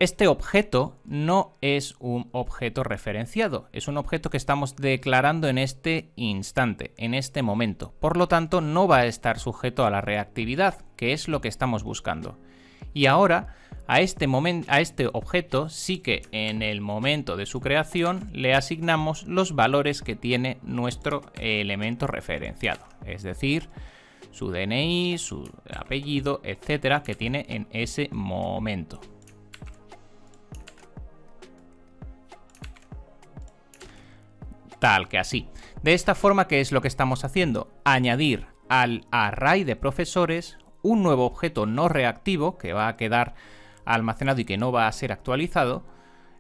Este objeto no es un objeto referenciado, es un objeto que estamos declarando en este instante, en este momento. Por lo tanto, no va a estar sujeto a la reactividad, que es lo que estamos buscando. Y ahora, a este objeto sí que en el momento de su creación le asignamos los valores que tiene nuestro elemento referenciado, es decir, su DNI, su apellido, etcétera, que tiene en ese momento. Tal que así. De esta forma, ¿qué es lo que estamos haciendo? Añadir al array de profesores un nuevo objeto no reactivo que va a quedar almacenado y que no va a ser actualizado,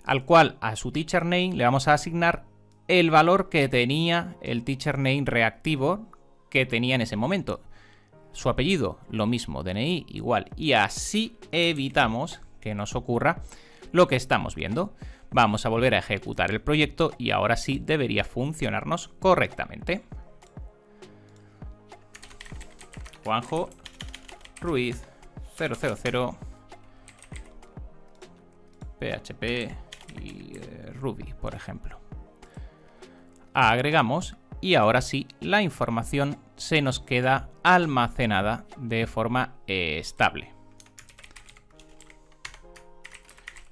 al cual a su teacher name le vamos a asignar el valor que tenía el teacher name reactivo que tenía en ese momento. Su apellido, lo mismo, DNI igual, y así evitamos que nos ocurra lo que estamos viendo. Vamos a volver a ejecutar el proyecto y ahora sí debería funcionarnos correctamente. Juanjo Ruiz 000 PHP y Ruby, por ejemplo. Agregamos y ahora sí la información se nos queda almacenada de forma estable.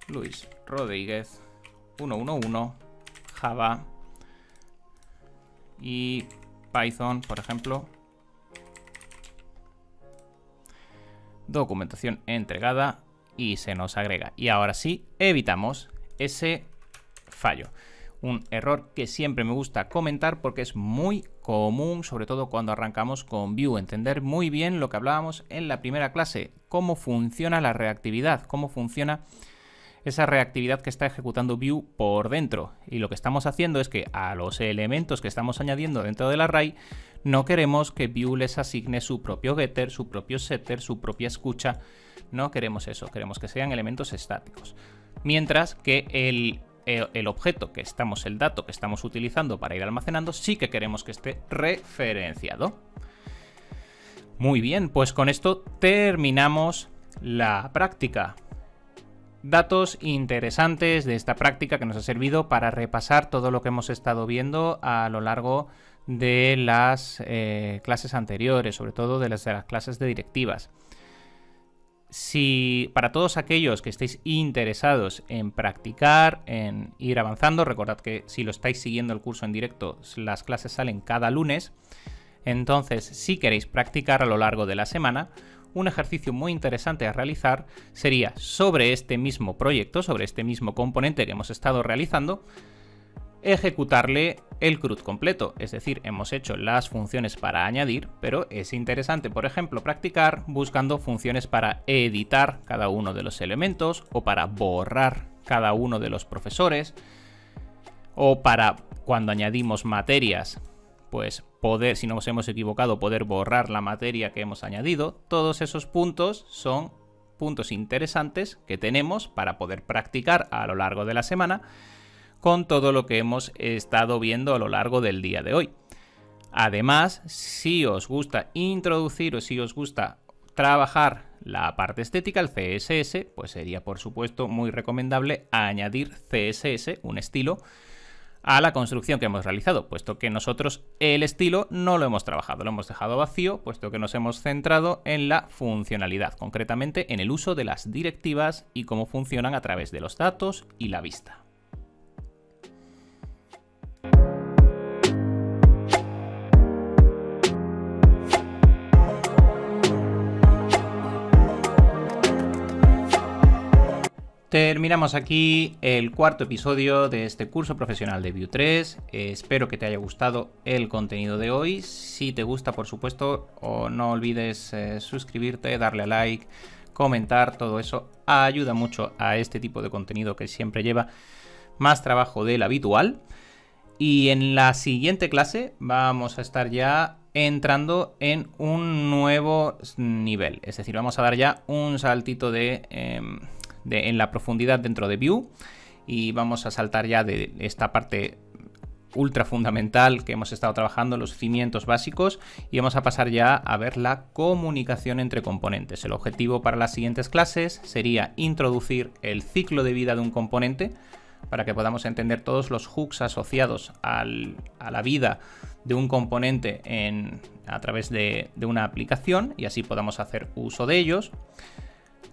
Luis Rodríguez 111 Java y Python, por ejemplo. Documentación entregada y se nos agrega. Y ahora sí evitamos ese fallo. Un error que siempre me gusta comentar porque es muy común, sobre todo cuando arrancamos con Vue. Entender muy bien lo que hablábamos en la primera clase, cómo funciona la reactividad, cómo funciona esa reactividad que está ejecutando Vue por dentro. Y lo que estamos haciendo es que a los elementos que estamos añadiendo dentro del array no queremos que Vue les asigne su propio getter, su propio setter, su propia escucha. No queremos eso, queremos que sean elementos estáticos. Mientras que el objeto que estamos, el dato que estamos utilizando para ir almacenando, sí que queremos que esté referenciado. Muy bien, pues con esto terminamos la práctica. Datos interesantes de esta práctica que nos ha servido para repasar todo lo que hemos estado viendo a lo largo de las clases anteriores, sobre todo de las clases de directivas. Si para todos aquellos que estéis interesados en practicar, en ir avanzando, recordad que si lo estáis siguiendo el curso en directo, las clases salen cada lunes. Entonces, si queréis practicar a lo largo de la semana, un ejercicio muy interesante a realizar sería sobre este mismo proyecto, sobre este mismo componente que hemos estado realizando, ejecutarle el CRUD completo. Es decir, hemos hecho las funciones para añadir, pero es interesante, por ejemplo, practicar buscando funciones para editar cada uno de los elementos o para borrar cada uno de los profesores o para cuando añadimos materias, pues poder, si nos hemos equivocado, poder borrar la materia que hemos añadido. Todos esos puntos son puntos interesantes que tenemos para poder practicar a lo largo de la semana con todo lo que hemos estado viendo a lo largo del día de hoy. Además, si os gusta introducir o si os gusta trabajar la parte estética, el CSS, pues sería por supuesto muy recomendable añadir CSS, un estilo, a la construcción que hemos realizado, puesto que nosotros el estilo no lo hemos trabajado, lo hemos dejado vacío, puesto que nos hemos centrado en la funcionalidad, concretamente en el uso de las directivas y cómo funcionan a través de los datos y la vista. Terminamos aquí el cuarto episodio de este curso profesional de Vue 3. Espero que te haya gustado el contenido de hoy. Si te gusta, por supuesto, no olvides suscribirte, darle a like, comentar. Todo eso ayuda mucho a este tipo de contenido que siempre lleva más trabajo del habitual. Y en la siguiente clase vamos a estar ya entrando en un nuevo nivel. Es decir, vamos a dar ya un saltito en la profundidad dentro de Vue y vamos a saltar ya de esta parte ultra fundamental que hemos estado trabajando, los cimientos básicos, y vamos a pasar ya a ver la comunicación entre componentes. El objetivo para las siguientes clases sería introducir el ciclo de vida de un componente para que podamos entender todos los hooks asociados a la vida de un componente a través de una aplicación y así podamos hacer uso de ellos.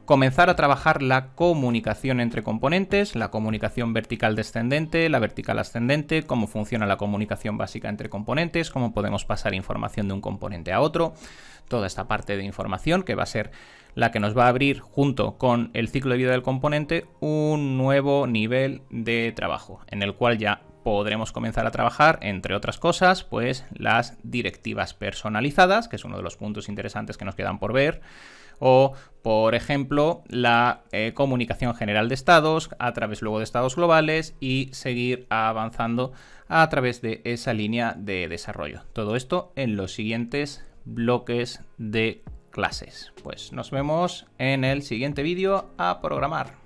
Comenzar a trabajar la comunicación entre componentes, la comunicación vertical descendente, la vertical ascendente, cómo funciona la comunicación básica entre componentes, cómo podemos pasar información de un componente a otro, toda esta parte de información que va a ser la que nos va a abrir junto con el ciclo de vida del componente un nuevo nivel de trabajo en el cual ya podremos comenzar a trabajar, entre otras cosas, pues las directivas personalizadas, que es uno de los puntos interesantes que nos quedan por ver, o, por ejemplo, la comunicación general de estados a través luego de estados globales y seguir avanzando a través de esa línea de desarrollo. Todo esto en los siguientes bloques de clases. Pues nos vemos en el siguiente vídeo. A programar.